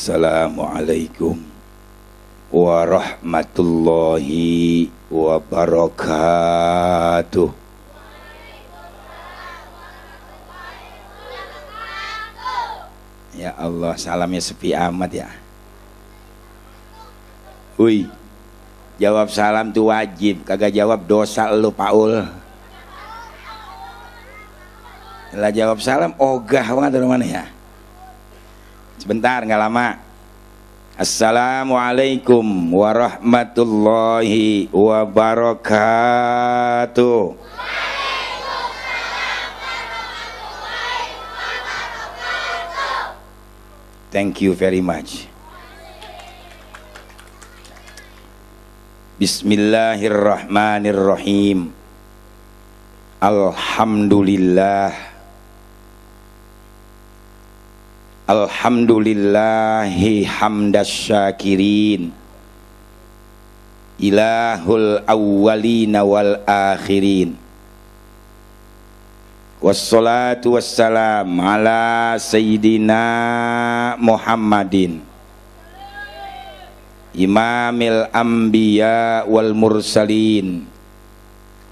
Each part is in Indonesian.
Assalamualaikum warahmatullahi wabarakatuh. Ya Allah, salamnya sepi amat ya. Wih, jawab salam tuh wajib, kagak jawab dosa lu Paul. Lah jawab salam ogah banget dari mana ya? Sebentar, nggak lama. Assalamualaikum warahmatullahi wabarakatuh. Thank you very much. Bismillahirrahmanirrahim. Alhamdulillah. Alhamdulillahi hamdas syakirin. Ilahul awwalina wal akhirin. Wassalatu wassalam ala sayyidina Muhammadin imamil anbiya wal mursalin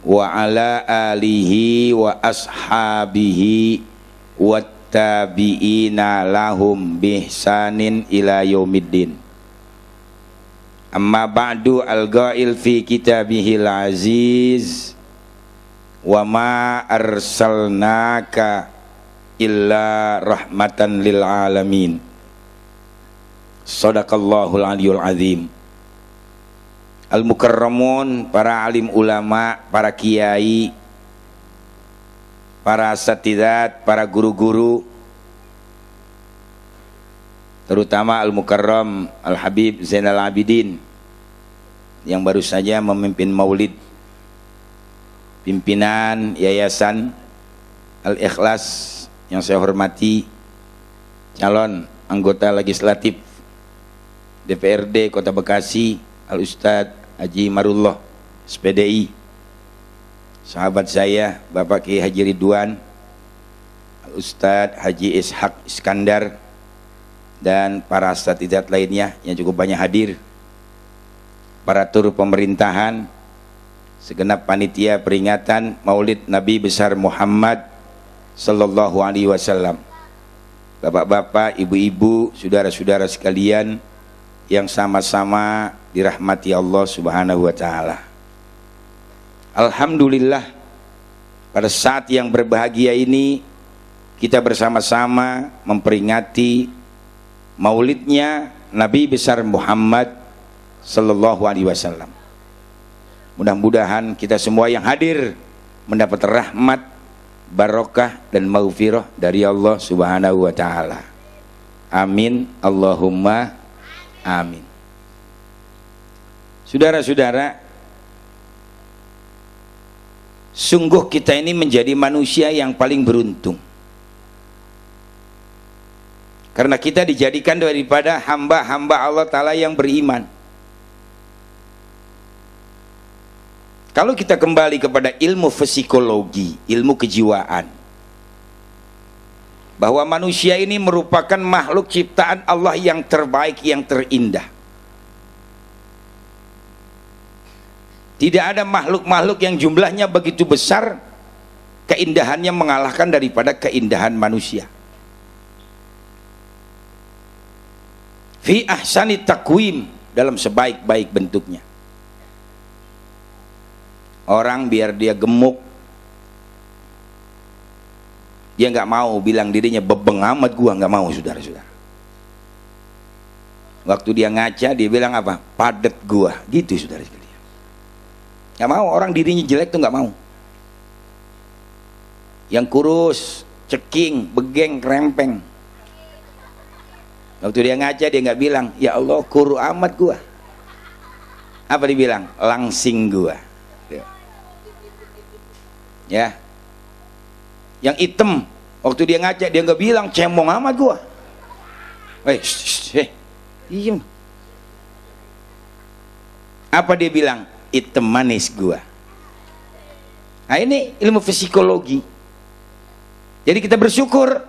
wa ala alihi wa ashabihi wa tabi'ina lahum bihsanin ila yaumiddin. Amma ba'du, al-ghail fi kitabihil aziz wa ma arsalnaka illa rahmatan lil alamin. Shadaqallahul aliyul azim. Al-mukarramun, para alim ulama, para kiai, para asatidzat, para guru-guru, terutama al-mukarram Al-Habib Zainal Abidin yang baru saja memimpin maulid, pimpinan Yayasan Al-Ikhlas yang saya hormati, calon anggota legislatif DPRD Kota Bekasi Al-Ustadz Haji Marullah SPDI, sahabat saya Bapak Kiai Haji Ridwan, Al-Ustadz Haji Ishaq Iskandar, dan para asatidzat lainnya yang cukup banyak hadir, aparatur pemerintahan, segenap panitia peringatan Maulid Nabi besar Muhammad sallallahu alaihi wasallam, bapak-bapak, ibu-ibu, saudara-saudara sekalian yang sama-sama dirahmati Allah Subhanahu wa taala. Alhamdulillah, pada saat yang berbahagia ini kita bersama-sama memperingati maulidnya Nabi besar Muhammad sallallahu alaihi wasallam. Mudah-mudahan kita semua yang hadir mendapat rahmat, barokah dan maghfirah dari Allah Subhanahu wa taala. Amin Allahumma amin. Saudara-saudara, sungguh kita ini menjadi manusia yang paling beruntung, karena kita dijadikan daripada hamba-hamba Allah Ta'ala yang beriman. Kalau kita kembali kepada ilmu psikologi, ilmu kejiwaan, bahwa manusia ini merupakan makhluk ciptaan Allah yang terbaik, yang terindah. Tidak ada makhluk-makhluk yang jumlahnya begitu besar, keindahannya mengalahkan daripada keindahan manusia. Fi ahsani takwim, dalam sebaik-baik bentuknya. Orang biar dia gemuk, dia nggak mau bilang dirinya bebeng amat, gua nggak mau, saudara-saudara. Waktu dia ngaca, dia bilang apa? Padet gua, gitu saudara sekalian. Nggak mau, orang dirinya jelek tuh nggak mau. Yang kurus, ceking, begeng, krempeng, waktu dia ngaca dia nggak bilang, ya Allah kuru amat gua. Apa dibilang? Langsing gua. Ya. Yang hitam, waktu dia ngaca dia nggak bilang cemong amat gua. Diem. Apa dia bilang? Hitam manis gua. Nah ini ilmu psikologi. Jadi kita bersyukur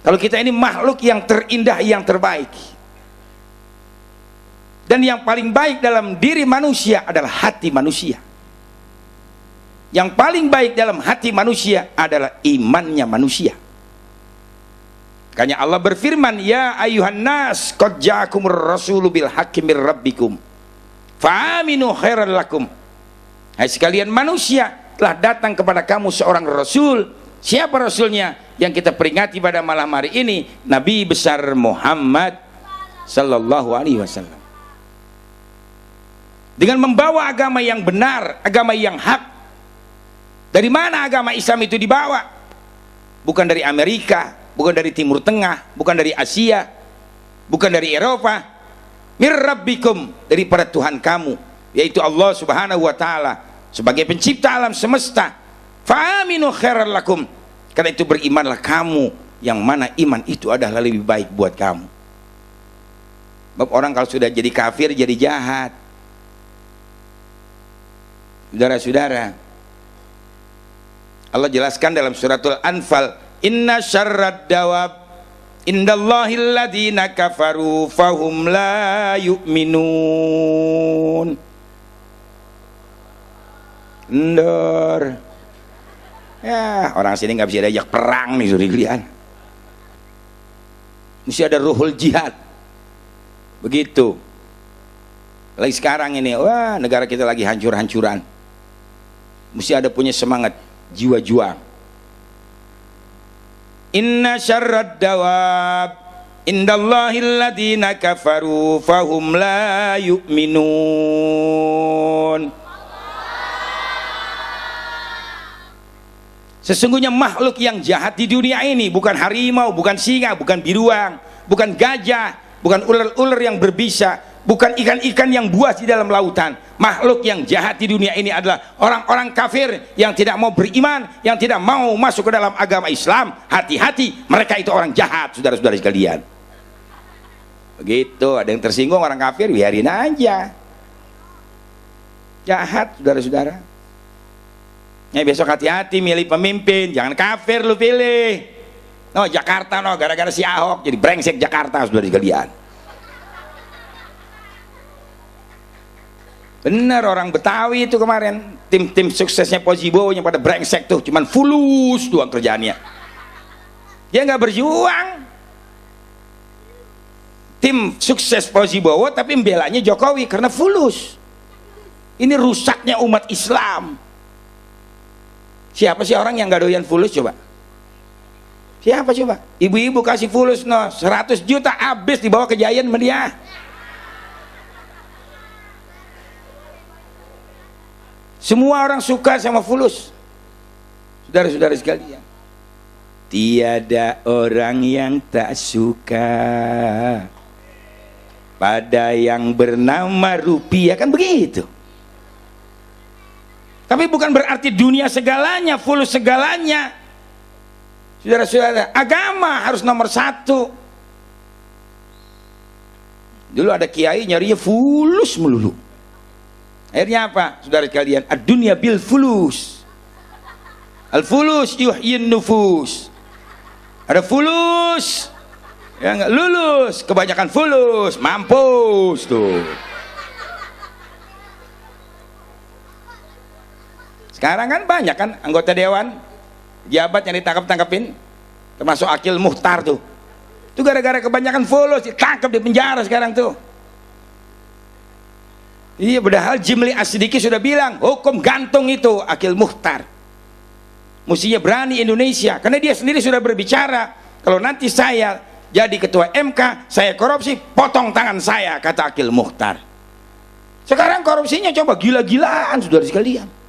Kalau kita ini makhluk yang terindah, yang terbaik. Dan yang paling baik dalam diri manusia adalah hati manusia. Yang paling baik dalam hati manusia adalah imannya manusia. Makanya Allah berfirman, ya ayuhan nas qad ja'akumur rasulu bil haqqi mir rabbikum fa'aminu khairan lakum. Hai sekalian manusia, telah datang kepada kamu seorang rasul. Siapa rasulnya? Yang kita peringati pada malam hari ini, Nabi besar Muhammad sallallahu alaihi wasallam. Dengan membawa agama yang benar, agama yang hak. Dari mana agama Islam itu dibawa? Bukan dari Amerika, bukan dari Timur Tengah, bukan dari Asia, bukan dari Eropa. Mir rabbikum, daripada Tuhan kamu, yaitu Allah subhanahu wa ta'ala, sebagai pencipta alam semesta. Fa'aminu khairan lakum, karena itu berimanlah kamu, yang mana iman itu adalah lebih baik buat kamu. Sebab orang kalau sudah jadi kafir jadi jahat. Saudara-saudara, Allah jelaskan dalam suratul Anfal, inna syarrad dawab indallahil ladina kafaru fahum la yu'minun. Ndor. Ya, orang sini nggak bisa diajak perang nih, sudah kalian. Mesti ada ruhul jihad. Begitu. Lagi sekarang ini, wah, negara kita lagi hancur-hancuran. Mesti ada punya semangat, jiwa juang. Inna syarrad dawab indallahil ladina kafaru fahum la yu'minun. Sesungguhnya makhluk yang jahat di dunia ini bukan harimau, bukan singa, bukan biruang, bukan gajah, bukan ular-ular yang berbisa, bukan ikan-ikan yang buas di dalam lautan. Makhluk yang jahat di dunia ini adalah orang-orang kafir yang tidak mau beriman, yang tidak mau masuk ke dalam agama Islam. Hati-hati, mereka itu orang jahat, saudara-saudara sekalian. Begitu, ada yang tersinggung orang kafir, biarin aja. Jahat, saudara-saudara. Ya, besok hati-hati milih pemimpin, jangan kafir lu pilih. No, Jakarta no, gara-gara si Ahok jadi brengsek Jakarta, saudara sekalian. Bener, orang Betawi itu kemarin, tim-tim suksesnya Pozibowo yang pada brengsek tuh, cuman fulus doang kerjaannya. Dia nggak berjuang. Tim sukses Pozibowo tapi membelanya Jokowi karena fulus. Ini rusaknya umat Islam. Siapa sih orang yang gak doyan fulus coba? Siapa coba? Ibu-ibu kasih fulus no 100 juta habis dibawa ke Giant sama dia. Semua orang suka sama fulus. Saudara-saudara sekalian, tiada orang yang tak suka pada yang bernama rupiah, kan begitu. Tapi bukan berarti dunia segalanya, fulus segalanya. Saudara-saudara, agama harus nomor satu. Dulu ada kiai nyarinya fulus melulu. Akhirnya apa, saudara sekalian? Ad-dunya bil fulus. Al-fulus yuhyin nufus. Ada fulus, ya nggak lulus. Kebanyakan fulus, mampus tuh. Sekarang kan banyak kan anggota dewan, jabat yang ditangkap-tangkapin, termasuk Akil Muhtar tuh. Itu gara-gara kebanyakan fulus ditangkap di penjara sekarang tuh. Iya, padahal Jimli As-Sidiki sudah bilang hukum gantung itu Akil Muhtar. Mestinya berani Indonesia, karena dia sendiri sudah berbicara, kalau nanti saya jadi ketua MK, saya korupsi, potong tangan saya, kata Akil Muhtar. Sekarang korupsinya coba gila-gilaan, saudara sekalian.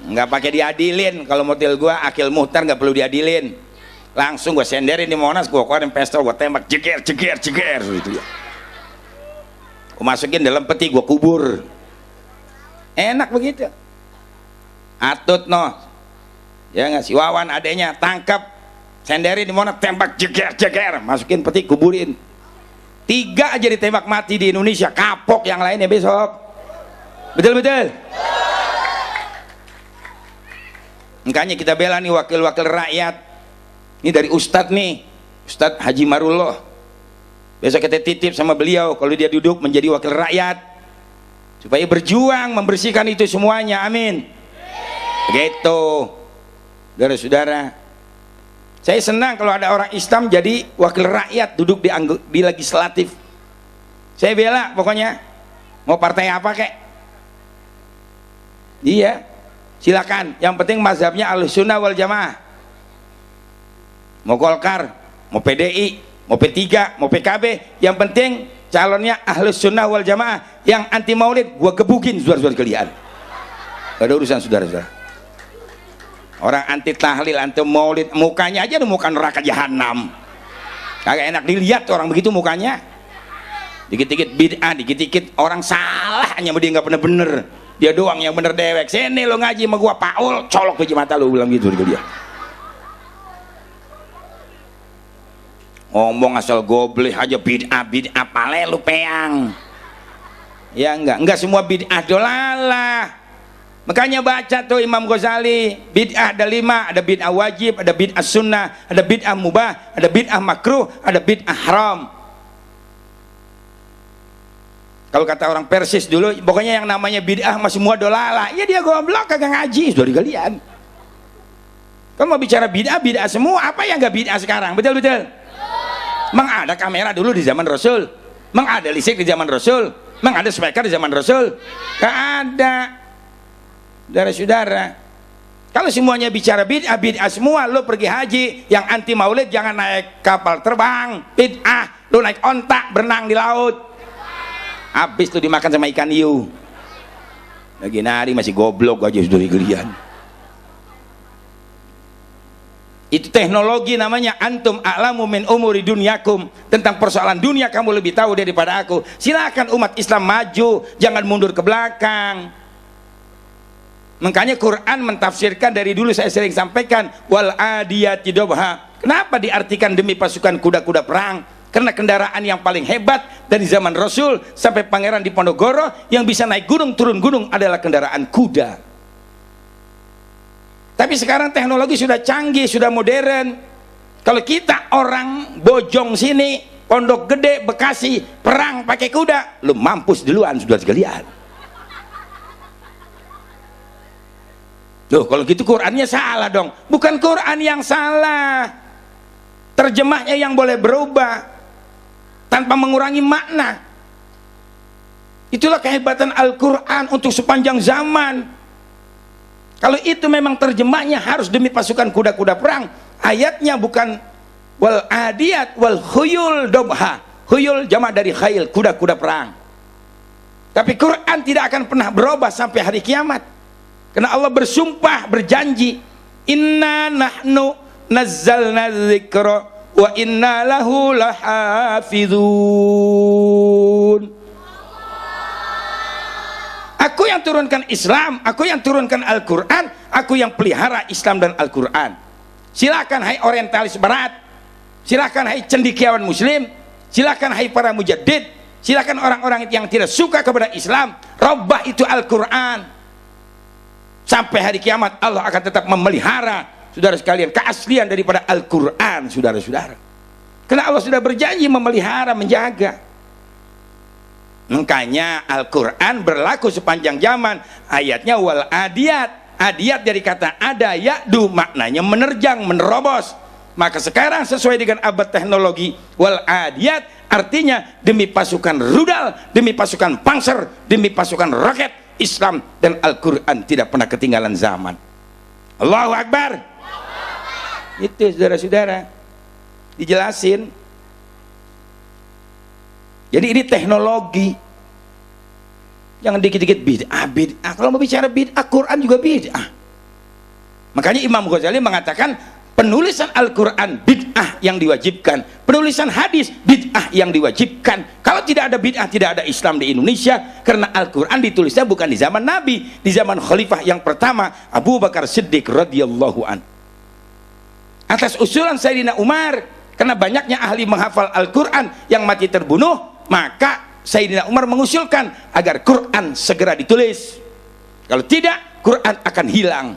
Nggak pakai diadilin. Kalau model gua Akil Muhtar nggak perlu diadilin, langsung gua senderin di Monas, gua keluarin pistol, gua tembak, jeger gitu ya. Gua masukin dalam peti, gua kubur. Enak begitu. Atut no, ya nggak, si Wawan adanya tangkap, senderin di Monas, tembak, jeger, masukin peti, kuburin. 3 aja ditembak mati di Indonesia, kapok yang lainnya besok. Betul-betul. Makanya kita bela nih wakil-wakil rakyat Ini dari Ustadz nih, Ustadz Haji Marullah. Besok kita titip sama beliau kalau dia duduk menjadi wakil rakyat, supaya berjuang membersihkan itu semuanya. Amin. Begitu, saudara-saudara. Saya senang kalau ada orang Islam jadi wakil rakyat, duduk di legislatif. Saya bela pokoknya. Mau partai apa kek? Iya, silakan. Yang penting mazhabnya Ahlussunnah wal Jamaah. Mau Golkar, mau PDI, mau P3, mau PKB, yang penting calonnya Ahlussunnah wal Jamaah. Yang anti maulid gua gebukin, saudara-saudara kalian. Gak ada urusan saudara-saudara. Orang anti tahlil, anti maulid, mukanya aja muka neraka jahanam. Kagak enak dilihat orang begitu mukanya. Dikit-dikit bid'ah, dikit-dikit orang salah, hanya dia nggak bener-bener. Dia doang yang bener dewek. Sini lo ngaji sama gua, Paul, colok biji mata lo, bilang gitu dia. Ngomong asal gobleh aja, bid'ah pale lu peang. Ya enggak semua bid'ah dolalah. Makanya baca tuh Imam Ghazali, bid'ah ada 5, ada bid'ah wajib, ada bid'ah sunnah, ada bid'ah mubah, ada bid'ah makruh, ada bid'ah haram. Kalau kata orang Persis dulu, pokoknya yang namanya bid'ah mah semua dolalah. Ya dia goblok, kagak ngaji, saudara kalian. Kalau mau bicara bid'ah semua, apa yang enggak bid'ah sekarang? Betul-betul. Mang ada kamera dulu di zaman Rasul, mang ada listrik di zaman Rasul, mang ada speaker di zaman Rasul? Gak ada. Saudara-saudara, kalau semuanya bicara bid'ah semua, lo pergi haji, yang anti maulid jangan naik kapal terbang, bid'ah. Lo naik ontak berenang di laut, habis lo dimakan sama ikan hiu. Lagi nari masih goblok aja, saudara kalian. Itu teknologi namanya, antum a'lamu min umuri dunyakum. Tentang persoalan dunia kamu lebih tahu daripada aku. Silakan umat Islam maju, jangan mundur ke belakang. Makanya Quran mentafsirkan, dari dulu saya sering sampaikan, wal adiyati dobha. Kenapa diartikan demi pasukan kuda-kuda perang? Karena kendaraan yang paling hebat dari zaman Rasul sampai Pangeran Diponegoro yang bisa naik gunung turun gunung adalah kendaraan kuda. Tapi sekarang teknologi sudah canggih, sudah modern. Kalau kita orang Bojong sini, Pondok Gede, Bekasi, perang pakai kuda, lu mampus duluan, saudara sekalian. Loh, kalau gitu Qurannya salah dong. Bukan Quran yang salah, terjemahnya yang boleh berubah tanpa mengurangi makna. Itulah kehebatan Al-Quran untuk sepanjang zaman. Kalau itu memang terjemahnya harus demi pasukan kuda-kuda perang, ayatnya bukan wal adiyat wal khuyul dobha. Khuyul jamak dari khail, kuda-kuda perang. Tapi Quran tidak akan pernah berubah sampai hari kiamat. Karena Allah bersumpah, berjanji, inna nahnu nazzalna dzikra wa inna lahu lahafizun. Aku yang turunkan Islam, aku yang turunkan Al-Quran, aku yang pelihara Islam dan Al-Quran. Silakan hai orientalis barat, silakan hai cendekiawan muslim, silakan hai para mujaddid, silakan orang-orang yang tidak suka kepada Islam, robah itu Al-Quran. Sampai hari kiamat Allah akan tetap memelihara, saudara sekalian, keaslian daripada Al-Quran, saudara-saudara. Karena Allah sudah berjanji memelihara, menjaga. Makanya Al-Quran berlaku sepanjang zaman. Ayatnya wal adiyat. Adiyat dari kata ada, ya'du, maknanya menerjang, menerobos. Maka sekarang sesuai dengan abad teknologi, wal adiyat artinya demi pasukan rudal, demi pasukan panser, demi pasukan roket, Islam dan Al-Quran tidak pernah ketinggalan zaman. Allahu Akbar. Itu saudara-saudara, dijelasin. Jadi ini teknologi. Jangan dikit-dikit bid'ah. Kalau mau bicara bid'ah, Quran juga bid'ah. Makanya Imam Ghazali mengatakan penulisan Al-Quran bid'ah yang diwajibkan, penulisan hadis bid'ah yang diwajibkan. Kalau tidak ada bid'ah, tidak ada Islam di Indonesia. Karena Al-Quran ditulisnya bukan di zaman Nabi, di zaman Khalifah yang pertama, Abu Bakar Siddiq radhiyallahu an. Atas usulan Sayyidina Umar, karena banyaknya ahli menghafal Al-Quran yang mati terbunuh, maka Sayyidina Umar mengusulkan agar Quran segera ditulis. Kalau tidak, Quran akan hilang.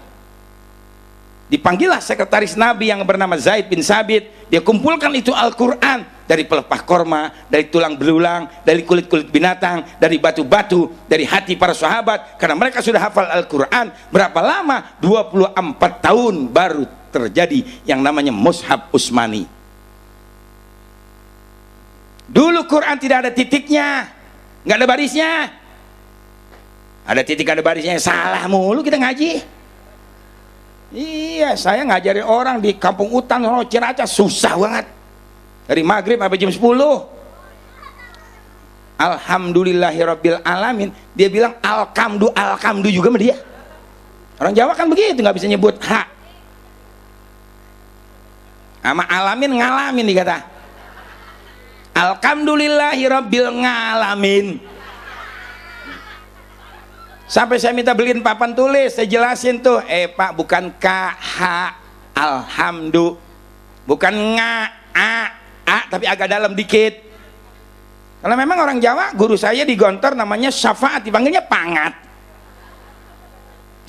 Dipanggillah sekretaris Nabi yang bernama Zaid bin Sabit. Dia kumpulkan itu Al-Quran dari pelepah korma, dari tulang belulang, dari kulit-kulit binatang, dari batu-batu, dari hati para sahabat. Karena mereka sudah hafal Al-Quran. Berapa lama? 24 tahun baru terjadi yang namanya Mushaf Utsmani. Dulu Quran tidak ada titiknya, nggak ada barisnya. Ada titik, ada barisnya, salah mulu kita ngaji. Iya, saya ngajarin orang di kampung Utan, Ciracas, susah banget. Dari maghrib sampai jam 10. Alhamdulillahirabbil alamin. Dia bilang alkamdu, alkamdu juga sama dia. Orang Jawa kan begitu, nggak bisa nyebut hak. Sama alamin ngalamin dikata. Alhamdulillahirabbil ngalamin. Sampai saya minta beliin papan tulis, saya jelasin tuh, Pak bukan K, H, alhamdu, bukan nga, a, tapi agak dalam dikit. Karena memang orang Jawa, guru saya di Gontor namanya Syafaat, dipanggilnya Pangat.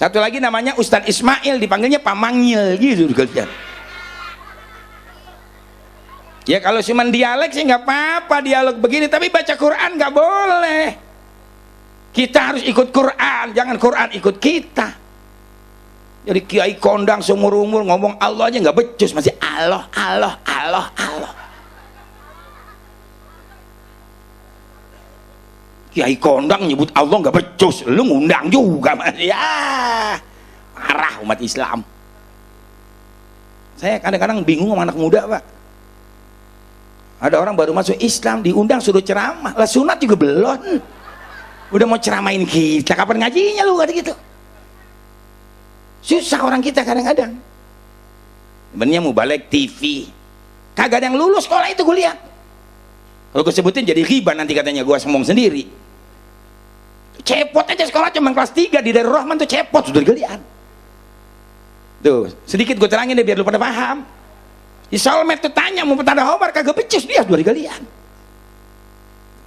Satu lagi namanya Ustadz Ismail, dipanggilnya Pamangil, gitu kalian. Ya kalau cuma dialek sih nggak apa-apa, dialog begini, tapi baca Quran nggak boleh. Kita harus ikut Quran, jangan Quran ikut kita. Jadi kiai kondang seumur umur ngomong Allah aja nggak becus, masih Allah, Allah, Allah, Allah. Kiai kondang nyebut Allah nggak becus, lu ngundang juga, ya marah umat Islam. Saya kadang-kadang bingung sama anak muda, Pak. Ada orang baru masuk Islam diundang suruh ceramah, lah sunat juga belum. Udah mau ceramain kita, kapan ngajinya lu, kata gitu. Susah orang kita kadang-kadang. Sebenarnya mau balik TV, kagak ada yang lulus sekolah itu gue lihat. Kalau gue sebutin jadi riba nanti katanya, gue sombong sendiri. Cepot aja sekolah cuma kelas 3 di Darul Rahman tuh cepot sudah gelian. Tuh sedikit gue terangin deh biar lu pada paham. Di Solmed tuh tanya mau petanda hobar kagak becus dia sudah gelian.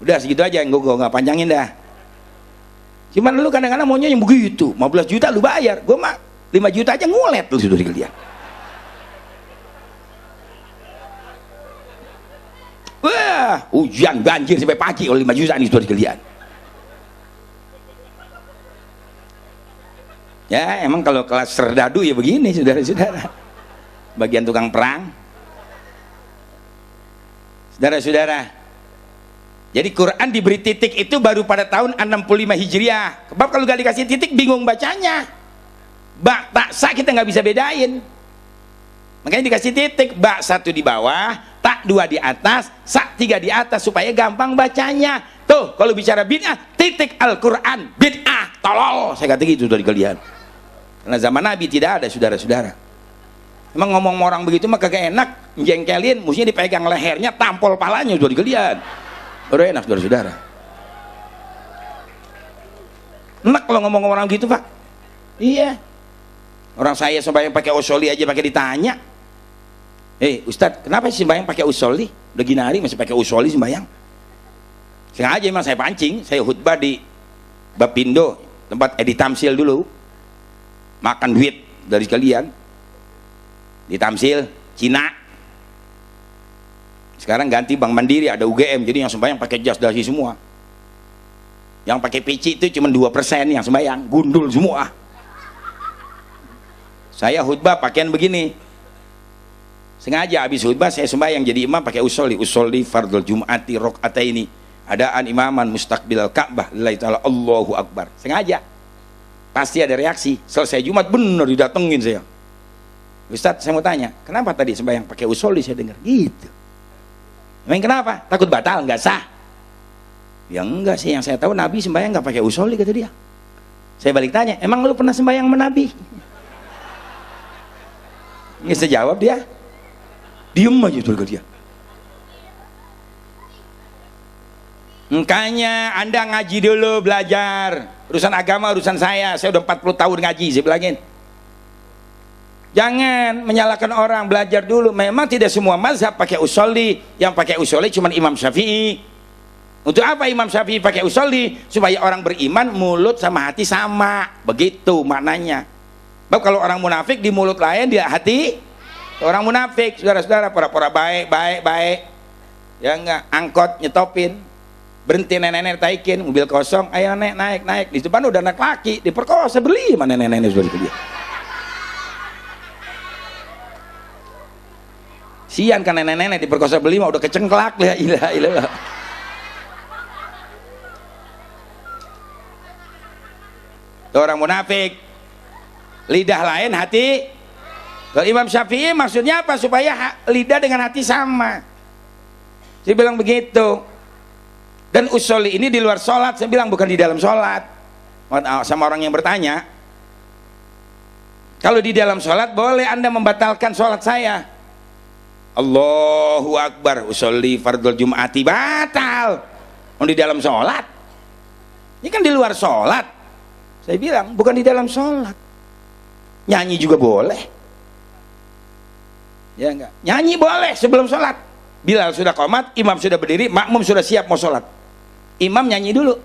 Udah segitu aja, gue nggak panjangin dah. Cuman lu kadang-kadang maunya yang begitu, 15 juta lu bayar, gue mah 5 juta aja ngulet lu sudah dikelian. Wah, hujan banjir sampai pagi oleh 5 juta ini sudah dikelian. Ya emang kalau kelas serdadu ya begini saudara-saudara, bagian tukang perang. Saudara-saudara, jadi Quran diberi titik itu baru pada tahun 65 Hijriah. Sebab kalau gak dikasih titik bingung bacanya. Ba, tak, sa kita nggak bisa bedain. Makanya dikasih titik, ba 1 di bawah, tak 2 di atas, sa 3 di atas supaya gampang bacanya. Tuh kalau bicara bid'ah, titik Al-Quran, bid'ah, tolol. Saya kata gitu dari kalian. Karena zaman Nabi tidak ada saudara-saudara. Emang ngomong orang begitu mah kagak enak, jengkelin, mestinya dipegang lehernya, tampol palanya dari kalian. Baru enak saudara-saudara. Enak kalau ngomong orang gitu, Pak. Iya. Orang saya sembahyang pakai usoli aja pakai ditanya. Ustadz, kenapa sih sembahyang pakai usoli? Udah gini hari masih pakai usoli sembahyang. Sengaja emang saya pancing, saya khutbah di Bapindo, tempat Edi Tamsil dulu. Makan duit dari kalian. Di Tamsil, Cina. Sekarang ganti Bank Mandiri, ada UGM, jadi yang sembahyang pakai jas dasi semua. Yang pakai pici itu cuma 2% yang sembahyang, gundul semua. Saya khutbah pakaian begini. Sengaja habis khutbah saya sembahyang jadi imam pakai usolli fardul jum'ati rakaataini. Adaan imaman mustaqbilal Ka'bah lillahi ta'ala Allahu Akbar. Sengaja. Pasti ada reaksi. Selesai Jumat bener didatengin saya. Ustadz, saya mau tanya, kenapa tadi sembahyang pakai usolli saya dengar gitu. Emang kenapa? Takut batal, nggak sah? Ya enggak sih, yang saya tahu Nabi sembahyang nggak pakai usolli kata dia. Saya balik tanya, emang lu pernah sembahyang sama Nabi? Nggak bisa jawab dia, diem aja tuh dia. Makanya Anda ngaji dulu, belajar urusan agama, urusan saya udah 40 tahun ngaji, saya bilangin. Jangan menyalahkan orang, belajar dulu. Memang tidak semua mazhab pakai usolli, yang pakai usolli cuma Imam Syafi'i. Untuk apa Imam Syafi'i pakai usolli? Supaya orang beriman mulut sama hati sama, begitu maknanya. Sebab kalau orang munafik di mulut lain, di hati orang munafik. Saudara-saudara, pura-pura baik, ya enggak, angkot nyetopin, berhenti nenek-nenek taikin, mobil kosong, ayo naik. Di depan udah anak laki, diperkosa berlima nenek-nenek sudah dia. Sian kan nenek-nenek diperkosa berlima, udah kecengklak, la ilaha illallah. Orang munafik, lidah lain, hati. Kalau Imam Syafi'i maksudnya apa? Supaya lidah dengan hati sama. Saya bilang begitu. Dan usolli ini di luar sholat, saya bilang bukan di dalam sholat. Sama orang yang bertanya, kalau di dalam sholat boleh Anda membatalkan sholat saya. Allahu Akbar, usolli fardul jum'ati, batal. Di dalam sholat. Ini kan di luar sholat. Saya bilang bukan di dalam sholat. Nyanyi juga boleh, ya enggak? Nyanyi boleh sebelum sholat. Bilal sudah qomat, imam sudah berdiri, makmum sudah siap mau sholat, imam nyanyi dulu.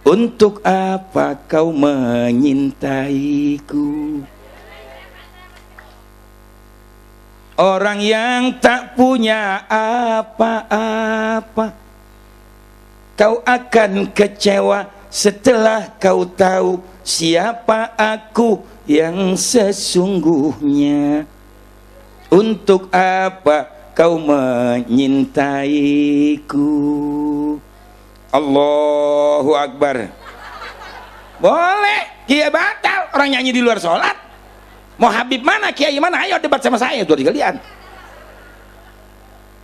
Untuk apa kau menyintaiku, orang yang tak punya apa-apa? Kau akan kecewa setelah kau tahu siapa aku yang sesungguhnya. Untuk apa kau menyintaiku? Allahu Akbar. Boleh, kiai batal orang nyanyi di luar sholat. Mau Habib mana, kiai mana, ayo debat sama saya tuh kalian.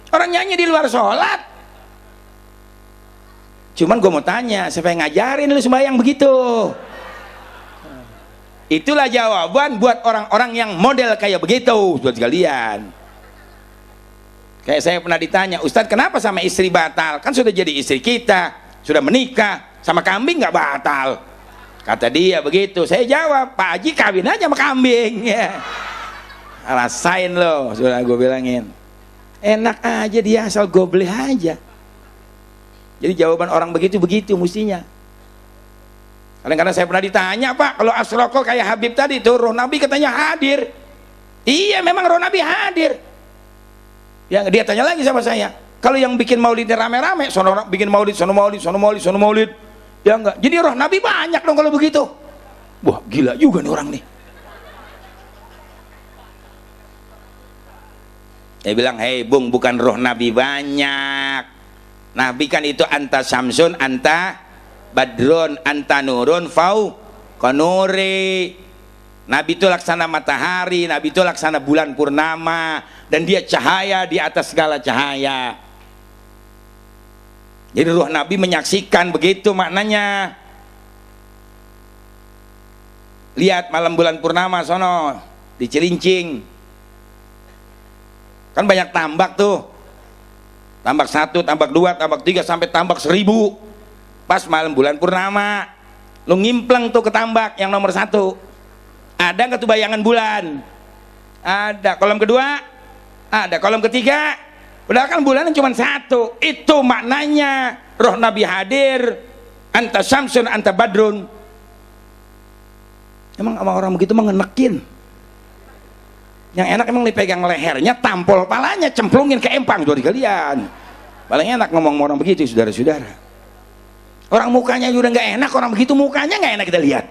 Orang nyanyi di luar sholat. Cuman gue mau tanya, siapa yang ngajarin lu sembahyang begitu? Itulah jawaban buat orang-orang yang model kayak begitu, buat kalian. Kayak saya pernah ditanya, Ustadz kenapa sama istri batal? Kan sudah jadi istri kita, sudah menikah, sama kambing nggak batal. Kata dia begitu. Saya jawab, Pak Haji kawin aja sama kambing. Ya. Rasain loh, sudah gue bilangin. Enak aja dia, asal gue beli aja. Jadi jawaban orang begitu mestinya. Kadang-kadang saya pernah ditanya, Pak, kalau asroko kayak Habib tadi tuh, roh Nabi katanya hadir. Iya, memang roh Nabi hadir. Ya, dia tanya lagi sama saya, kalau yang bikin maulidnya rame-rame, sono bikin maulid, sono maulid. Ya enggak. Jadi roh Nabi banyak dong kalau begitu. Wah, gila juga nih orang nih. Dia bilang, hei Bung, bukan roh Nabi banyak. Nabi kan itu anta samsun, anta badrun, anta nurun, fau konuri. Nabi itu laksana matahari, Nabi itu laksana bulan purnama, dan dia cahaya di atas segala cahaya. Jadi ruh Nabi menyaksikan, begitu maknanya. Lihat malam bulan purnama sono di Cilincing, kan banyak tambak tuh. Tambak 1, tambak 2, tambak 3 sampai tambak 1000. Pas malam bulan purnama, lu ngimpleng tuh ke tambak yang nomor 1. Ada nggak tuh bayangan bulan? Ada. Kolom kedua ada. Kolom ketiga, padahal kan bulan cuma 1. Itu maknanya roh Nabi hadir. Anta samsun, anta badrun. Emang sama orang begitu mengenekin. Yang enak emang dipegang lehernya, tampol palanya, cemplungin ke empang dari kalian. Paling enak ngomong orang begitu, saudara-saudara. Orang mukanya juga nggak enak, orang begitu mukanya nggak enak kita lihat.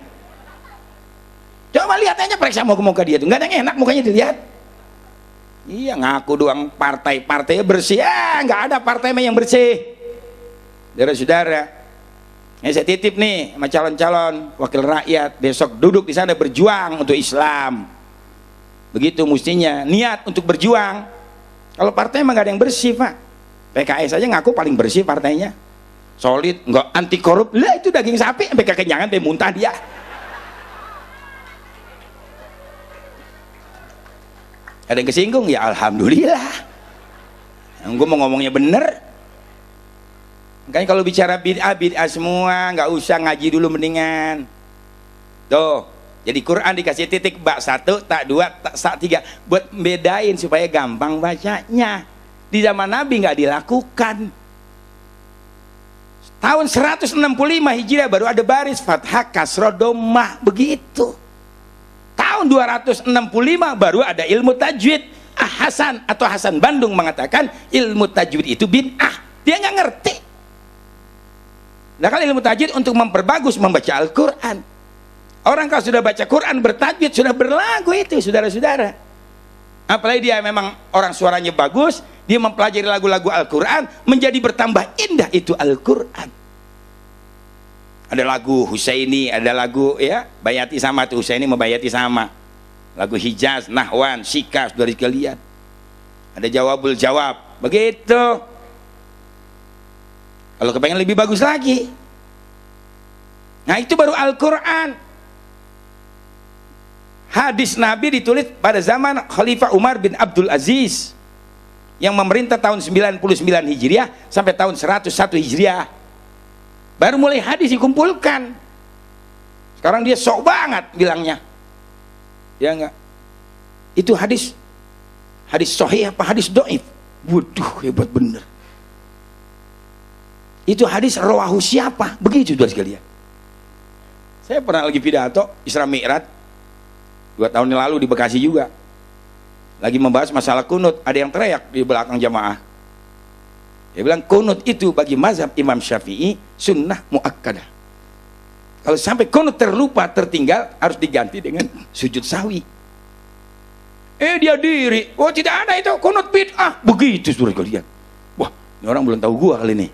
Coba lihat aja, periksa muka dia tuh, nggak ada yang enak mukanya dilihat. Iya, ngaku doang partai-partainya bersih, nggak ada partai yang bersih. Saudara-saudara, ini saya titip nih sama calon-calon wakil rakyat, besok duduk di sana berjuang untuk Islam. Begitu mestinya, niat untuk berjuang. Kalau partai emang gak ada yang bersih, Pak. PKS aja ngaku paling bersih partainya, solid, nggak anti korup. Lah itu daging sapi sampai kekenyangan, sampai muntah dia. Ada yang kesinggung? Ya alhamdulillah. Gue mau ngomongnya bener. Makanya kalau bicara bid'ah semua nggak usah ngaji dulu mendingan. Tuh, jadi Quran dikasih titik bak 1, tak 2, tak 3 buat bedain supaya gampang bacanya. Di zaman Nabi nggak dilakukan. Tahun 165 Hijriah baru ada baris fathah kasroh dhammah, begitu. Tahun 265 baru ada ilmu tajwid. Hasan atau Hasan Bandung mengatakan ilmu tajwid itu bid'ah. Dia nggak ngerti. Nah, kalau ilmu tajwid untuk memperbagus membaca Al-Quran. Orang kalau sudah baca Quran bertajwid sudah berlagu itu, saudara-saudara. Apalagi dia memang orang suaranya bagus, dia mempelajari lagu-lagu Al-Quran, menjadi bertambah indah itu Al-Quran. Ada lagu Husaini, ada lagu ya Bayati sama tuh, Husaini sama Bayati sama. Lagu Hijaz, Nahwan, Syika, saudara sekalian. Ada Jawabul Jawab, begitu. Kalau kepengen lebih bagus lagi, nah itu baru Al-Quran. Hadis Nabi ditulis pada zaman Khalifah Umar bin Abdul Aziz yang memerintah tahun 99 Hijriah sampai tahun 101 Hijriah. Baru mulai hadis dikumpulkan. Sekarang dia sok banget bilangnya. Ya enggak? Itu hadis sahih apa hadis dhaif? Waduh, hebat bener. Itu hadis rawahu siapa? Begitu saudara sekalian. Saya pernah lagi pidato Isra Mi'raj 2 tahun yang lalu di Bekasi juga. Lagi membahas masalah kunut, ada yang teriak di belakang jamaah. Dia bilang kunut itu bagi mazhab Imam Syafi'i sunnah muakkadah. Kalau sampai kunut terlupa, tertinggal, harus diganti dengan sujud sahwi. Dia diri, oh tidak ada itu kunut bid'ah. Begitu saudara sekalian. Wah, ini orang belum tahu gua kali ini.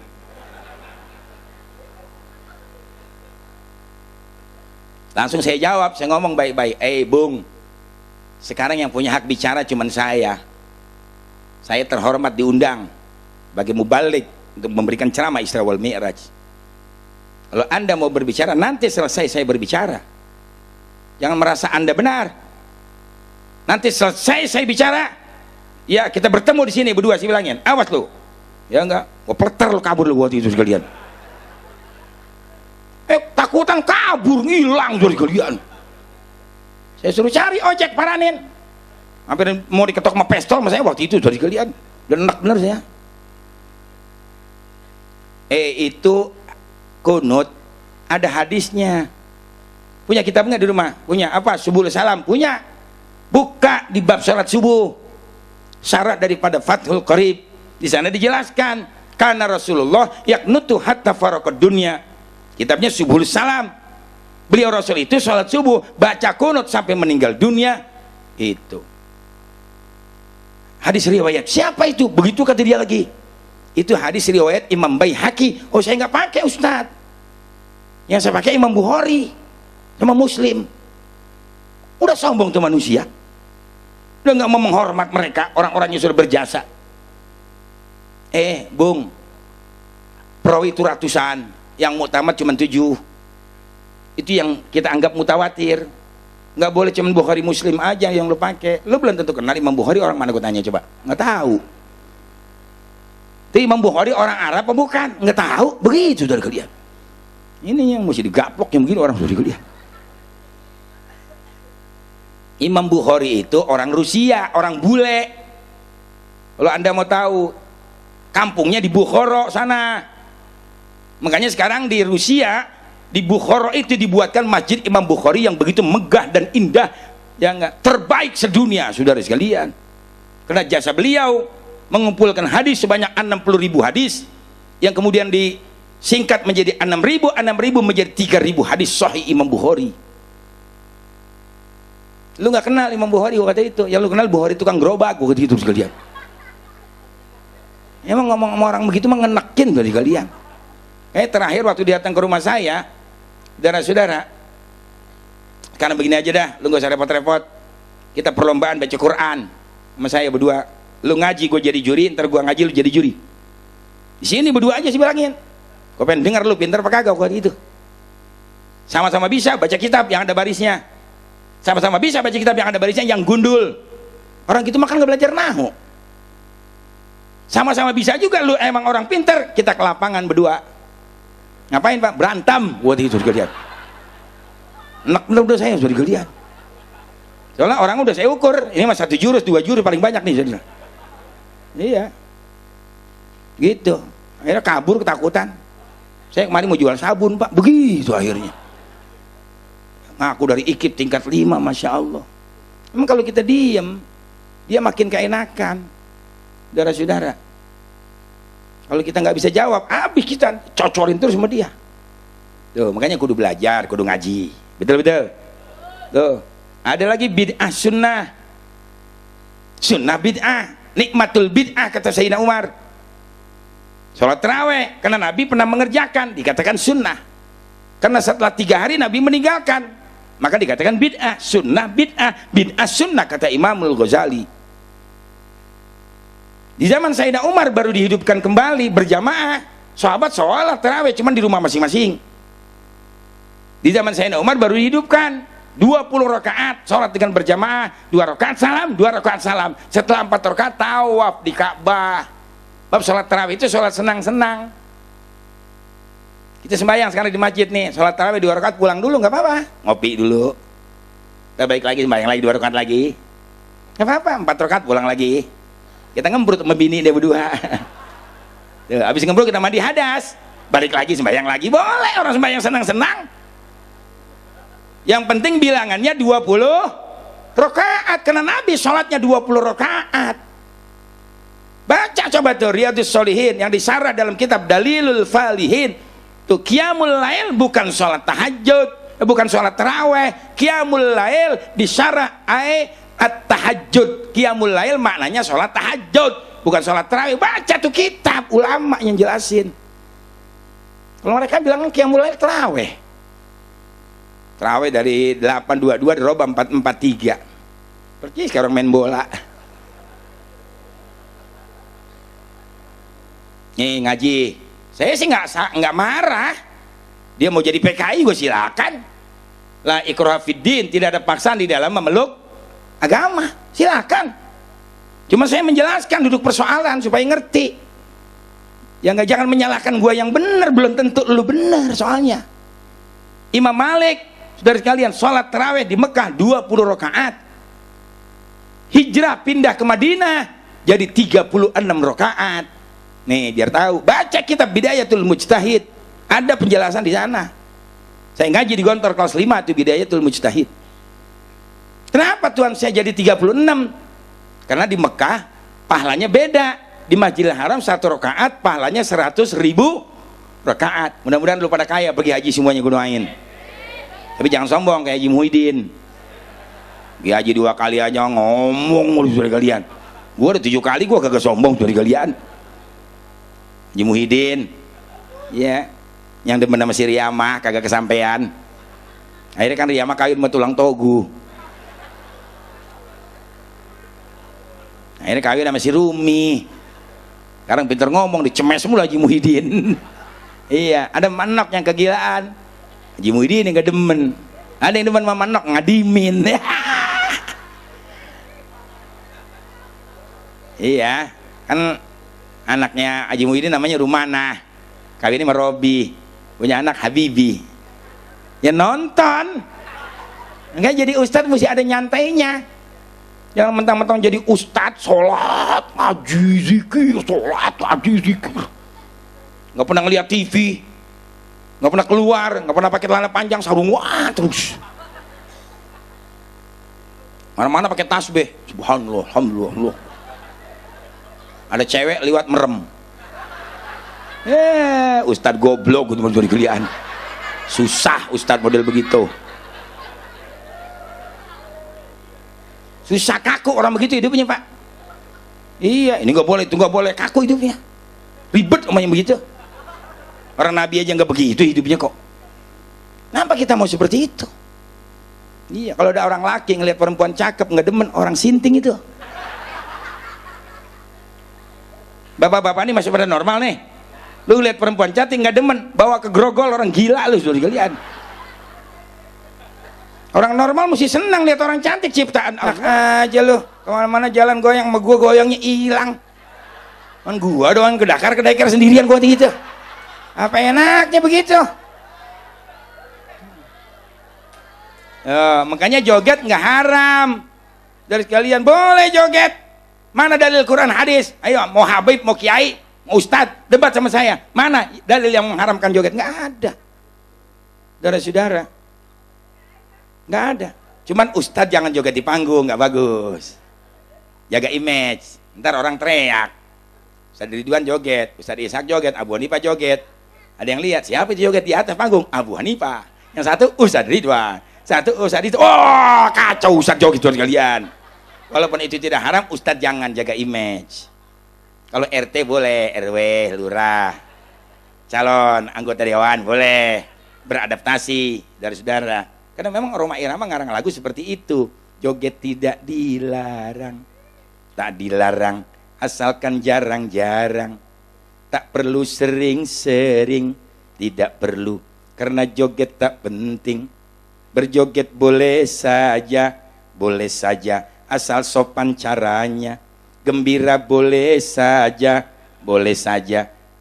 Langsung saya jawab, saya ngomong baik-baik. Bung, sekarang yang punya hak bicara cuma saya. Saya terhormat diundang bagi mubalik untuk memberikan ceramah Isra wal Mi'raj. Kalau Anda mau berbicara, nanti selesai saya berbicara. Jangan merasa Anda benar. Nanti selesai saya bicara, ya kita bertemu di sini berdua, saya bilangin. Awas lu. Ya enggak, gua pleter lu, kabur lu waktu itu sekalian. Takutan kabur, ngilang dari kalian. Saya suruh cari ojek paranin. Hampir mau diketok sama pistol sama saya waktu itu dari kalian. Dan enak bener saya. Itu kunut ada hadisnya. Punya kitabnya di rumah? Punya. Apa? Subul Salam? Punya. Buka di bab salat subuh. Syarat daripada Fathul Qarib. Di sana dijelaskan karena Rasulullah yaknutu hatta faraqad dunya. Kitabnya Subul Salam. Beliau Rasul itu sholat subuh baca kunut sampai meninggal dunia. Itu hadis riwayat siapa itu? Begitu kata dia lagi. Itu hadis riwayat Imam Baihaqi. Oh, saya nggak pakai Ustadz. Yang saya pakai Imam Bukhari sama Muslim. Udah sombong tuh manusia. Udah nggak mau menghormat mereka, orang-orangnya sudah berjasa. Bung, perawi itu ratusan, yang muktamad cuma 7. Itu yang kita anggap mutawatir. Nggak boleh cuma Bukhari Muslim aja yang lu pakai. Lu belum tentu kenal Imam Bukhari orang mana, gue tanya coba. Nggak tahu. Itu Imam Bukhari orang Arab apa bukan? Nggak tahu. Begitu saudara kalian. Ini yang mesti digaplok yang begini orang saudara kalian. Imam Bukhari itu orang Rusia, orang bule. Kalau Anda mau tahu, kampungnya di Bukhara sana. Makanya sekarang di Rusia, di Bukhara itu dibuatkan masjid Imam Bukhari yang begitu megah dan indah, yang terbaik sedunia saudara sekalian. Karena jasa beliau mengumpulkan hadis sebanyak 60.000 hadis yang kemudian disingkat menjadi 6.000 menjadi 3.000 hadis sahih Imam Bukhari. Lu nggak kenal Imam Bukhari, gua kata itu. Yang lu kenal Bukhari tukang gerobak, gua kata itu sekalian. Emang ngomong sama orang begitu mah ngenekin dari kalian. Terakhir waktu datang ke rumah saya, saudara-saudara, karena begini aja dah, lu gak usah repot-repot. Kita perlombaan baca Quran sama saya berdua. Lu ngaji, gue jadi juri, ntar gue ngaji, lu jadi juri. Di sini berdua aja sih bilangin. Gue pengen dengar lu pintar apa kagak, gue gitu. Sama-sama bisa baca kitab yang ada barisnya. Sama-sama bisa baca kitab yang ada barisnya, yang gundul. Orang gitu makan gak belajar nahu. Sama-sama bisa juga lu emang orang pintar, kita ke lapangan berdua. Ngapain Pak? Berantem. Buat itu juga lihat. Enak bener udah saya sudah lihat. Soalnya orang udah saya ukur, ini mah 1 jurus, 2 jurus paling banyak nih saya. Iya. Gitu. Akhirnya kabur ketakutan. Saya kemarin mau jual sabun Pak, begitu akhirnya. Ngaku dari IKIP tingkat 5, Masya Allah. Emang kalau kita diem, dia makin keenakan, saudara-saudara. Kalau kita nggak bisa jawab, habis kita cocorin terus sama dia. Tuh, makanya kudu belajar, kudu ngaji. Betul-betul. Tuh, ada lagi bid'ah sunnah. Sunnah bid'ah, nikmatul bid'ah kata Sayyidina Umar. Sholat tarawih, karena Nabi pernah mengerjakan, dikatakan sunnah. Karena setelah 3 hari Nabi meninggalkan, maka dikatakan bid'ah. Sunnah bid'ah, bid'ah sunnah kata Imamul Ghazali. Di zaman Sayyidina Umar baru dihidupkan kembali berjamaah. Sahabat sholat tarawih cuman di rumah masing-masing. Di zaman Sayyidina Umar baru dihidupkan 20 rakaat sholat dengan berjamaah, 2 rakaat salam, 2 rakaat salam. Setelah 4 rakaat tawaf di Ka'bah. Bab sholat tarawih itu sholat senang-senang. Kita sembahyang sekarang di masjid nih, sholat tarawih 2 rakaat pulang dulu nggak apa-apa, ngopi dulu. Kita balik lagi sembahyang lagi 2 rakaat lagi, nggak apa-apa, 4 rakaat pulang lagi. Kita ngembrut sama bini dia berdua. Tuh, habis ngembrut kita mandi hadas, balik lagi sembahyang lagi, boleh orang sembahyang senang-senang. Yang penting bilangannya 20 rakaat, karena Nabi sholatnya 20 rakaat. Baca coba tuh Riyadhus Shalihin yang disarah dalam kitab Dalilul Falihin. Tuh qiyamul lail bukan sholat tahajud, bukan sholat taraweh. Qiyamul lail disarah at-tahajud. Qiyamul lail maknanya sholat tahajud, bukan sholat tarawih. Baca tuh kitab ulama yang jelasin. Kalau mereka bilang qiyamul lail tarawih. Tarawih dari 822 dirubah 443. Pergi sekarang main bola. Nih ngaji. Saya sih nggak marah. Dia mau jadi PKI gue silakan. La ikraha fiddin, tidak ada paksaan di dalam memeluk agama, silakan. Cuma saya menjelaskan duduk persoalan supaya ngerti. Ya nggak, jangan menyalahkan gua yang benar, belum tentu lu benar soalnya. Imam Malik, saudara sekalian, sholat tarawih di Mekah 20 rakaat. Hijrah pindah ke Madinah jadi 36 rakaat. Nih biar tahu, baca kitab Bidayatul Mujtahid, ada penjelasan di sana. Saya ngaji di Gontor kelas 5 itu Bidayatul Mujtahid. Kenapa Tuhan saya jadi 36? Karena di Mekah pahalanya beda. Di Masjidil Haram 1 rakaat pahalanya 100.000 rakaat. Mudah-mudahan lu pada kaya pergi haji semuanya gue doain. Tapi jangan sombong kayak Haji Muhyiddin. Pergi haji 2 kali aja ngomong mulu dari kalian. Gue udah 7 kali gue kagak sombong dari kalian. Haji Muhyiddin, ya, yang demen sama si Riyamah kagak kesampean. Akhirnya kan Riyamah kawin sama tulang togu. Akhirnya kawin sama si Rumi. Sekarang pinter ngomong, dicemes mulu Haji Muhyiddin. Iya, ada manok yang kegilaan. Haji Muhyiddin yang gak demen. Ada yang demen sama manok, ngadimin. Iya, kan anaknya Haji Muhyiddin namanya Rumana. Kawinnya sama Robi. Punya anak Habibi. Ya nonton. Enggak, jadi ustadz mesti ada nyantainya. Jangan mentang-mentang jadi ustadz sholat ngaji zikir, sholat ngaji zikir, nggak pernah ngeliat TV, nggak pernah keluar, nggak pernah pakai celana panjang, sarung wah terus mana-mana pakai tasbih, subhanallah, alhamdulillah. Ada cewek liwat merem, ustadz goblok gitu dari kalian. Susah ustadz model begitu. Susah, kaku orang begitu hidupnya Pak. Iya, ini nggak boleh, itu nggak boleh, kaku hidupnya, ribet omongnya begitu. Orang Nabi aja nggak begitu hidupnya kok. Kenapa kita mau seperti itu? Iya, kalau ada orang laki ngelihat perempuan cakep nggak demen, orang sinting itu. Bapak-bapak ini masih pada normal nih. Lu lihat perempuan cantik nggak demen, bawa ke grogol, orang gila lu sudah kalian. Orang normal mesti senang lihat orang cantik ciptaan Allah aja lu. Kemana-mana jalan goyang sama gua, goyangnya hilang. Kan gua doang kedakar sendirian gua gitu. Apa enaknya begitu? Makanya joget nggak haram. Dari sekalian boleh joget. Mana dalil Quran hadis? Ayo, mau Habib mau Kiai Ustadz debat sama saya, mana dalil yang mengharamkan joget? Nggak ada, saudara-saudara, nggak ada. Cuman Ustadz jangan joget di panggung, nggak bagus, jaga image, ntar orang teriak. Ustadz Ridwan joget, Ustadz Ishak joget, Abu Hanifah joget, ada yang lihat siapa itu joget di atas panggung? Abu Hanifah, yang satu Ustadz Ridwan, satu Ustadz itu, oh kacau Ustadz joget kalian. Walaupun itu tidak haram, Ustadz jangan, jaga image. Kalau RT boleh, RW, lurah, calon anggota dewan boleh beradaptasi dari saudara. Karena memang Rhoma Irama ngarang lagu seperti itu. Joget tidak dilarang, tak dilarang, asalkan jarang-jarang. Tak perlu sering-sering, tidak perlu, karena joget tak penting. Berjoget boleh saja, asal sopan caranya. Gembira boleh saja,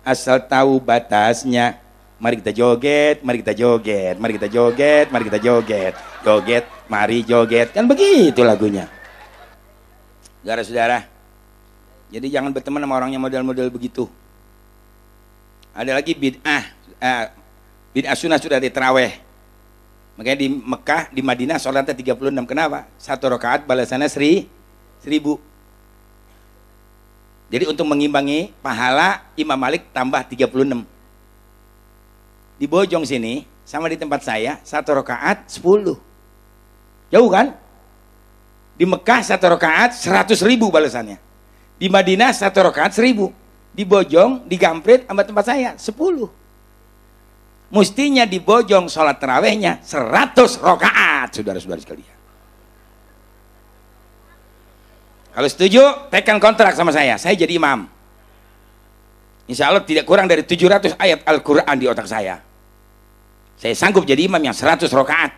asal tahu batasnya. Mari kita joget, mari kita joget, mari kita joget, mari kita joget, joget, mari joget, kan begitu lagunya. Saudara-saudara, jadi jangan berteman sama orang yang model-model begitu. Ada lagi bid'ah, bid'ah sunnah sudah di taraweh. Makanya di Mekah, di Madinah sholatnya 36. Kenapa? 1 rakaat balasannya 1000. Jadi untuk mengimbangi pahala, Imam Malik tambah 36. Di Bojong sini sama di tempat saya 1 rakaat 10. Jauh kan? Di Mekah 1 rakaat 100.000 balasannya. Di Madinah 1 rakaat 1000. Di Bojong, di Gamprit sama tempat saya 10. Mestinya di Bojong sholat tarawehnya 100 rakaat, saudara-saudara sekalian. Kalau setuju, tekan kontrak sama saya jadi imam. Insya Allah tidak kurang dari 700 ayat Al-Quran di otak saya. Saya sanggup jadi imam yang 100 rakaat.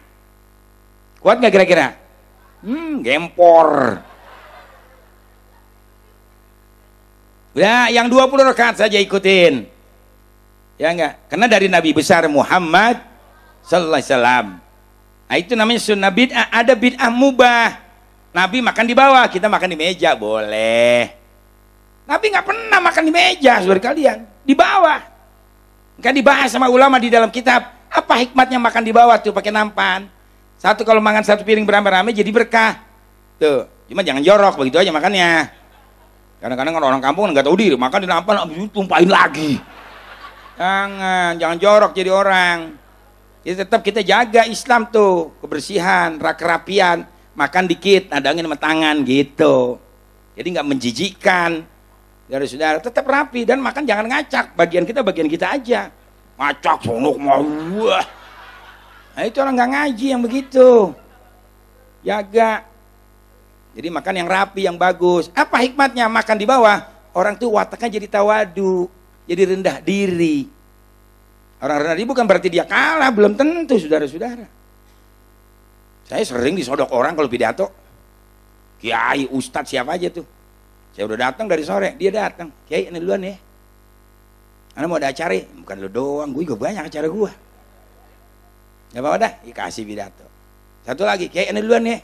Kuat nggak kira-kira? Gempor. Udah, yang 20 rakaat saja ikutin. Ya enggak? Karena dari Nabi besar Muhammad sallallahu alaihi wasallam. Nah, itu namanya sunnah bid'ah. Ada bid'ah mubah. Nabi makan di bawah, kita makan di meja, boleh. Nabi nggak pernah makan di meja, saudara kalian, di bawah. Kan dibahas sama ulama di dalam kitab, apa hikmatnya makan di bawah tuh pakai nampan? Satu, kalau makan satu piring beramai-ramai jadi berkah. Tuh, cuma jangan jorok, begitu aja makannya. Kadang-kadang orang kampung nggak tahu diri, makan di nampan, habis itu tumpahin lagi. Jangan jorok jadi orang. Jadi tetap kita jaga Islam tuh, kebersihan, kerapian. Makan dikit, nadangin sama tangan gitu. Jadi nggak menjijikkan. Saudara-saudara, tetap rapi dan makan jangan ngacak. Bagian kita aja. Ngacak, sonok, mau. Nah itu orang nggak ngaji yang begitu. Jaga. Jadi makan yang rapi, yang bagus. Apa hikmatnya makan di bawah? Orang tuh wataknya jadi tawadu, jadi rendah diri. Orang rendah diri bukan berarti dia kalah, belum tentu, saudara-saudara. Saya sering disodok orang kalau pidato. Kiai, ustadz, siapa aja tuh. Saya udah datang dari sore, dia datang. Kiai, ini duluan ya. Anda mau ada acara? Bukan lu doang, gue juga banyak acara gue. Ya apa dah, dikasih pidato. Satu lagi, Kiai, ini duluan ya.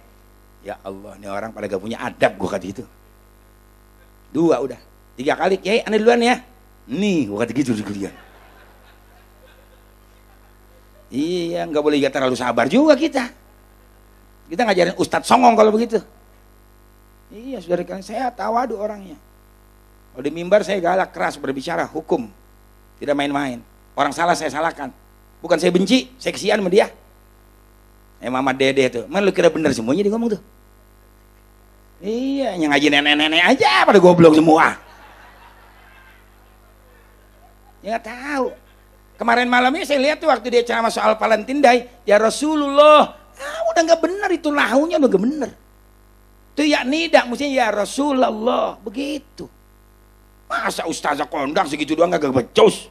Ya Allah, ini orang pada gak punya adab, gue kata gitu. 2 udah. 3 kali, Kiai, ini duluan ya. Nih, gue kata gitu sekalian. Iya, nggak boleh terlalu sabar juga kita. Kita ngajarin ustadz songong kalau begitu. Iya, saudara kalian, saya tawadu orangnya. Kalau di mimbar saya galak keras berbicara hukum, tidak main-main. Orang salah saya salahkan. Bukan saya benci, saya kesian sama dia. Mama Dede tuh, mana lu kira bener semuanya dia ngomong tuh. Iya, yang ngaji nenek-nenek aja pada goblok semua. Ya tahu. Kemarin malamnya saya lihat tuh waktu dia ceramah soal Valentine Day, ya Rasulullah. Udah nggak benar itu lahunya, udah nggak benar. Itu ya nidak mestinya ya Rasulullah begitu. Masa ustazah kondang segitu doang gak becus.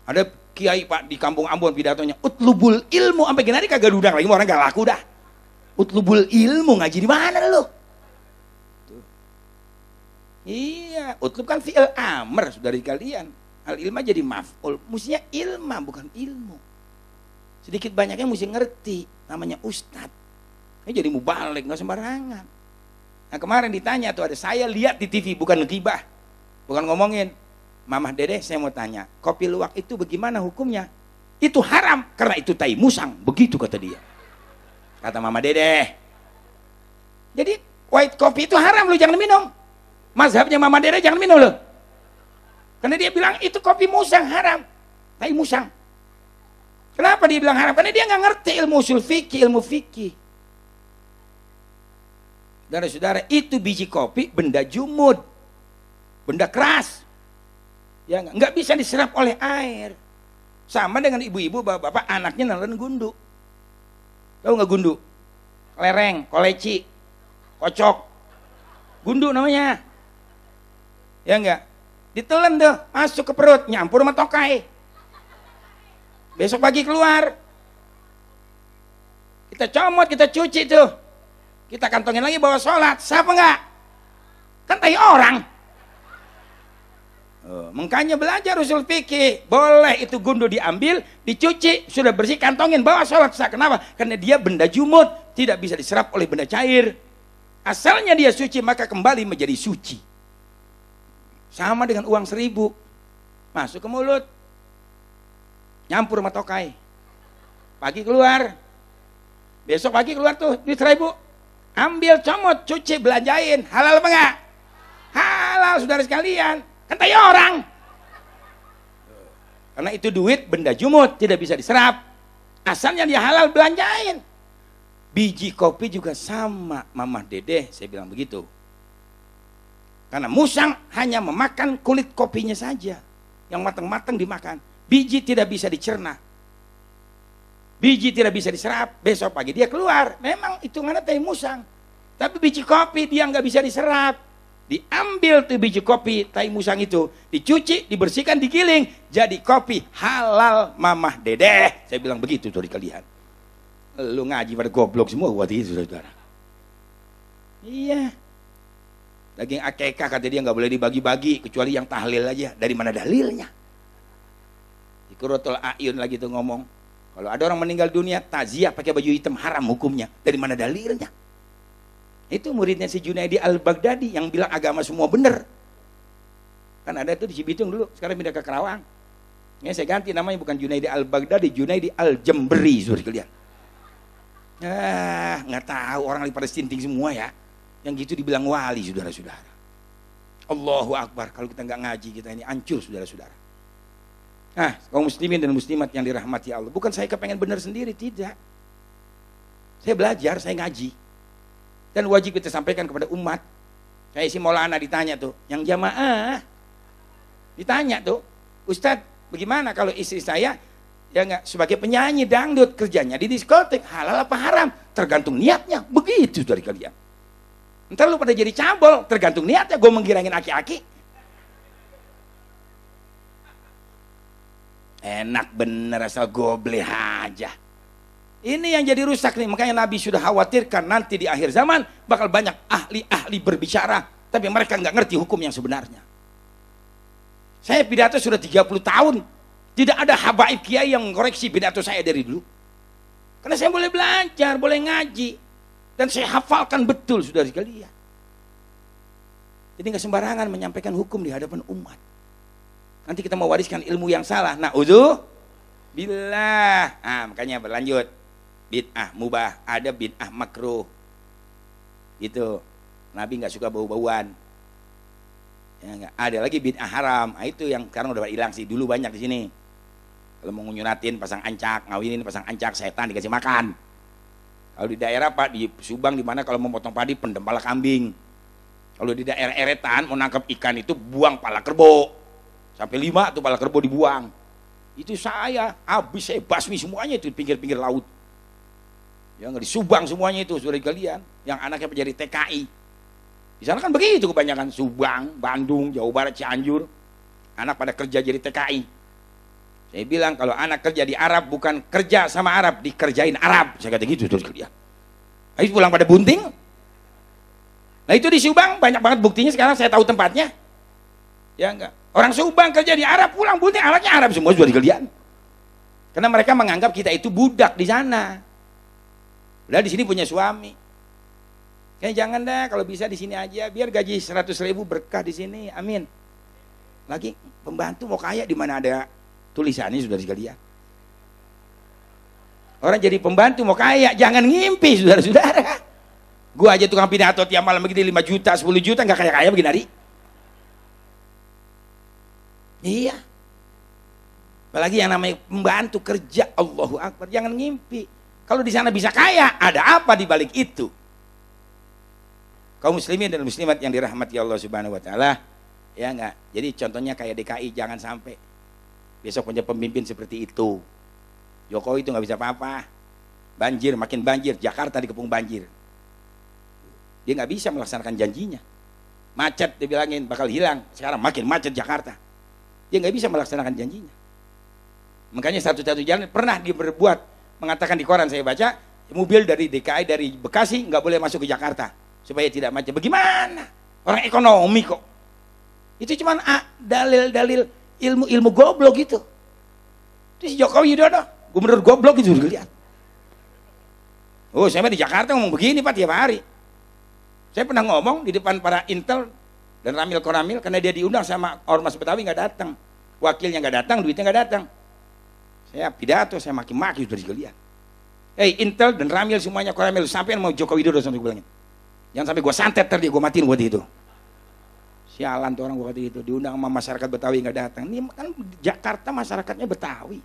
Ada kiai pak di kampung Ambon pidatonya, utlubul ilmu, sampai gini kagak dudang lagi, orang gak laku dah. Utlubul ilmu, ngaji di mana lu? Tuh. Iya, utlub kan fi'il amr, saudara kalian. Al ilma jadi maf'ul, mestinya ilma bukan ilmu. Sedikit banyaknya mesti ngerti, namanya ustad. Ini jadi mubalik, nggak sembarangan. Nah kemarin ditanya tuh, ada saya lihat di TV, bukan ngegibah, bukan ngomongin. Mamah Dedeh, saya mau tanya, kopi luwak itu bagaimana hukumnya? Itu haram karena itu tai musang, begitu kata dia. Kata Mama Dedeh. Jadi white coffee itu haram, lu jangan minum. Mazhabnya Mama Dedeh jangan minum lu. Karena dia bilang itu kopi musang haram, tai musang. Kenapa dia bilang haram? Karena dia nggak ngerti ilmu usul fikih, ilmu fikih. Saudara-saudara, itu biji kopi benda jumud, benda keras, ya nggak bisa diserap oleh air. Sama dengan ibu-ibu, bapak-bapak, anaknya nelen gundu. Tahu nggak gundu? Lereng, koleci, kocok, gundu namanya. Ya nggak? Ditelan tuh, masuk ke perut, nyampur sama tokai. Besok pagi keluar. Kita comot, kita cuci tuh. Kita kantongin lagi bawa sholat. Siapa enggak? Kan tai orang. Makanya belajar usul fikih. Boleh itu gundu diambil, dicuci, sudah bersih, kantongin, bawa sholat. Kenapa? Karena dia benda jumud, tidak bisa diserap oleh benda cair. Asalnya dia suci, maka kembali menjadi suci. Sama dengan uang 1.000, masuk ke mulut, nyampur sama tokai, pagi keluar, besok pagi keluar tuh duit 1.000, ambil, comot, cuci, belanjain. Halal apa enggak? Halal, saudara sekalian. Kan tai orang. Karena itu duit benda jumud, tidak bisa diserap. Asalnya dia halal, belanjain. Biji kopi juga sama, Mamah Dedeh, saya bilang begitu. Karena musang hanya memakan kulit kopinya saja. Yang matang-matang dimakan. Biji tidak bisa dicerna. Biji tidak bisa diserap. Besok pagi dia keluar. Memang hitungannya tai musang. Tapi biji kopi dia nggak bisa diserap. Diambil tuh biji kopi tai musang itu. Dicuci, dibersihkan, digiling. Jadi kopi halal Mamah Dedeh. Saya bilang begitu tuh kalian. Lu ngaji pada goblok semua waktu itu, saudara. Iya. Daging akekah kata dia nggak boleh dibagi-bagi kecuali yang tahlil aja. Dari mana dalilnya? Di Qurratul A'yun lagi tuh ngomong, kalau ada orang meninggal dunia taziah pakai baju hitam haram hukumnya. Dari mana dalilnya? Itu muridnya si Junaidi Al-Baghdadi yang bilang agama semua bener. Kan ada tuh di Cibitung dulu, sekarang pindah ke Kerawang. Ini saya ganti namanya, bukan Junaidi Al-Baghdadi, Junaidi Al-Jemberi, saudara kalian. Nggak tahu, orang lagi pada stinting semua ya. Yang gitu dibilang wali, saudara-saudara. Allahu Akbar, kalau kita nggak ngaji kita ini hancur, saudara-saudara. Nah, kaum muslimin dan muslimat yang dirahmati Allah, bukan saya kepengen benar sendiri, tidak. Saya belajar, saya ngaji. Dan wajib kita sampaikan kepada umat. Kayak si Maulana ditanya tuh, yang jamaah ditanya tuh, Ustadz, bagaimana kalau istri saya ya nggak sebagai penyanyi dangdut, kerjanya di diskotik, halal apa haram? Tergantung niatnya, begitu dari kalian. Ntar lu pada jadi cabul, tergantung niatnya. Gue menggirangin aki-aki. Enak bener asal gobleh aja. Ini yang jadi rusak nih. Makanya Nabi sudah khawatirkan nanti di akhir zaman bakal banyak ahli-ahli berbicara, tapi mereka nggak ngerti hukum yang sebenarnya. Saya pidato sudah 30 tahun. Tidak ada habaib kiai yang koreksi pidato saya dari dulu. Karena saya boleh belajar, boleh ngaji. Dan saya hafalkan betul, saudara sekalian. Jadi nggak sembarangan menyampaikan hukum di hadapan umat. Nanti kita mau wariskan ilmu yang salah. Nah, billah. Makanya berlanjut. Bid'ah mubah, ada bid'ah makruh. Gitu. Nabi nggak suka bau-bauan. Ya, ada lagi bid'ah haram. Itu yang sekarang udah hilang sih. Dulu banyak di sini. Kalau mau nyunatin pasang ancak, ngawinin pasang ancak, setan dikasih makan. Kalau di daerah Pak, di Subang, di mana kalau mau potong padi pendem pala kambing. Kalau di daerah eretan mau nangkap ikan itu buang pala kerbau. Sampai 5 tuh pala kerbau dibuang. Itu saya, habis saya basmi semuanya itu di pinggir-pinggir laut. Ya nggak di Subang semuanya itu, saudara kalian. Yang anaknya menjadi TKI. Di sana kan begitu kebanyakan, Subang, Bandung, Jawa Barat, Cianjur. Anak pada kerja jadi TKI. Saya bilang kalau anak kerja di Arab bukan kerja sama Arab, dikerjain Arab. Saya kata gitu terus dia. Ayo pulang pada bunting. Nah itu di Subang banyak banget buktinya, sekarang saya tahu tempatnya. Ya enggak. Orang Subang kerja di Arab, pulang bunting, anaknya Arab semua juga dikalian. Karena mereka menganggap kita itu budak di sana. Udah di sini punya suami. Kayak jangan dah, kalau bisa di sini aja, biar gaji 100.000 berkah di sini. Amin. Lagi pembantu mau kaya di mana ada tulisannya, saudara sekalian. Orang jadi pembantu mau kaya, jangan ngimpi, saudara-saudara. Gua aja tukang pidato tiap malam begini 5 juta, 10 juta, nggak kaya-kaya begini hari. Iya. Apalagi yang namanya pembantu kerja, Allahu Akbar, jangan ngimpi. Kalau di sana bisa kaya, ada apa di balik itu? Kaum muslimin dan muslimat yang dirahmati Allah Subhanahu wa taala, ya enggak. Jadi contohnya kayak DKI, jangan sampai besok punya pemimpin seperti itu. Jokowi itu nggak bisa apa-apa. Banjir, makin banjir, Jakarta dikepung banjir. Dia nggak bisa melaksanakan janjinya. Macet dibilangin bakal hilang, sekarang makin macet Jakarta. Dia nggak bisa melaksanakan janjinya. Makanya satu-satu jalan pernah dia berbuat, mengatakan di koran saya baca, mobil dari DKI dari Bekasi nggak boleh masuk ke Jakarta supaya tidak macet. Bagaimana? Orang ekonomi kok. Itu cuman dalil-dalil ilmu goblok gitu. Itu si Jokowi Widodo, gubernur goblok gitu, lihat. Oh, saya di Jakarta ngomong begini Pak tiap hari. Saya pernah ngomong di depan para Intel dan Ramil Koramil karena dia diundang sama Ormas Betawi nggak datang, wakilnya nggak datang, duitnya nggak datang. Saya pidato, saya maki-maki sudah sekalian. Intel dan Ramil semuanya Koramil sampai mau Jokowi Widodo sampai gue bilangin. Jangan sampai gue santet tadi gue matiin buat itu. Sialan tuh orang gue itu diundang sama masyarakat Betawi nggak datang. Ini kan Jakarta masyarakatnya Betawi.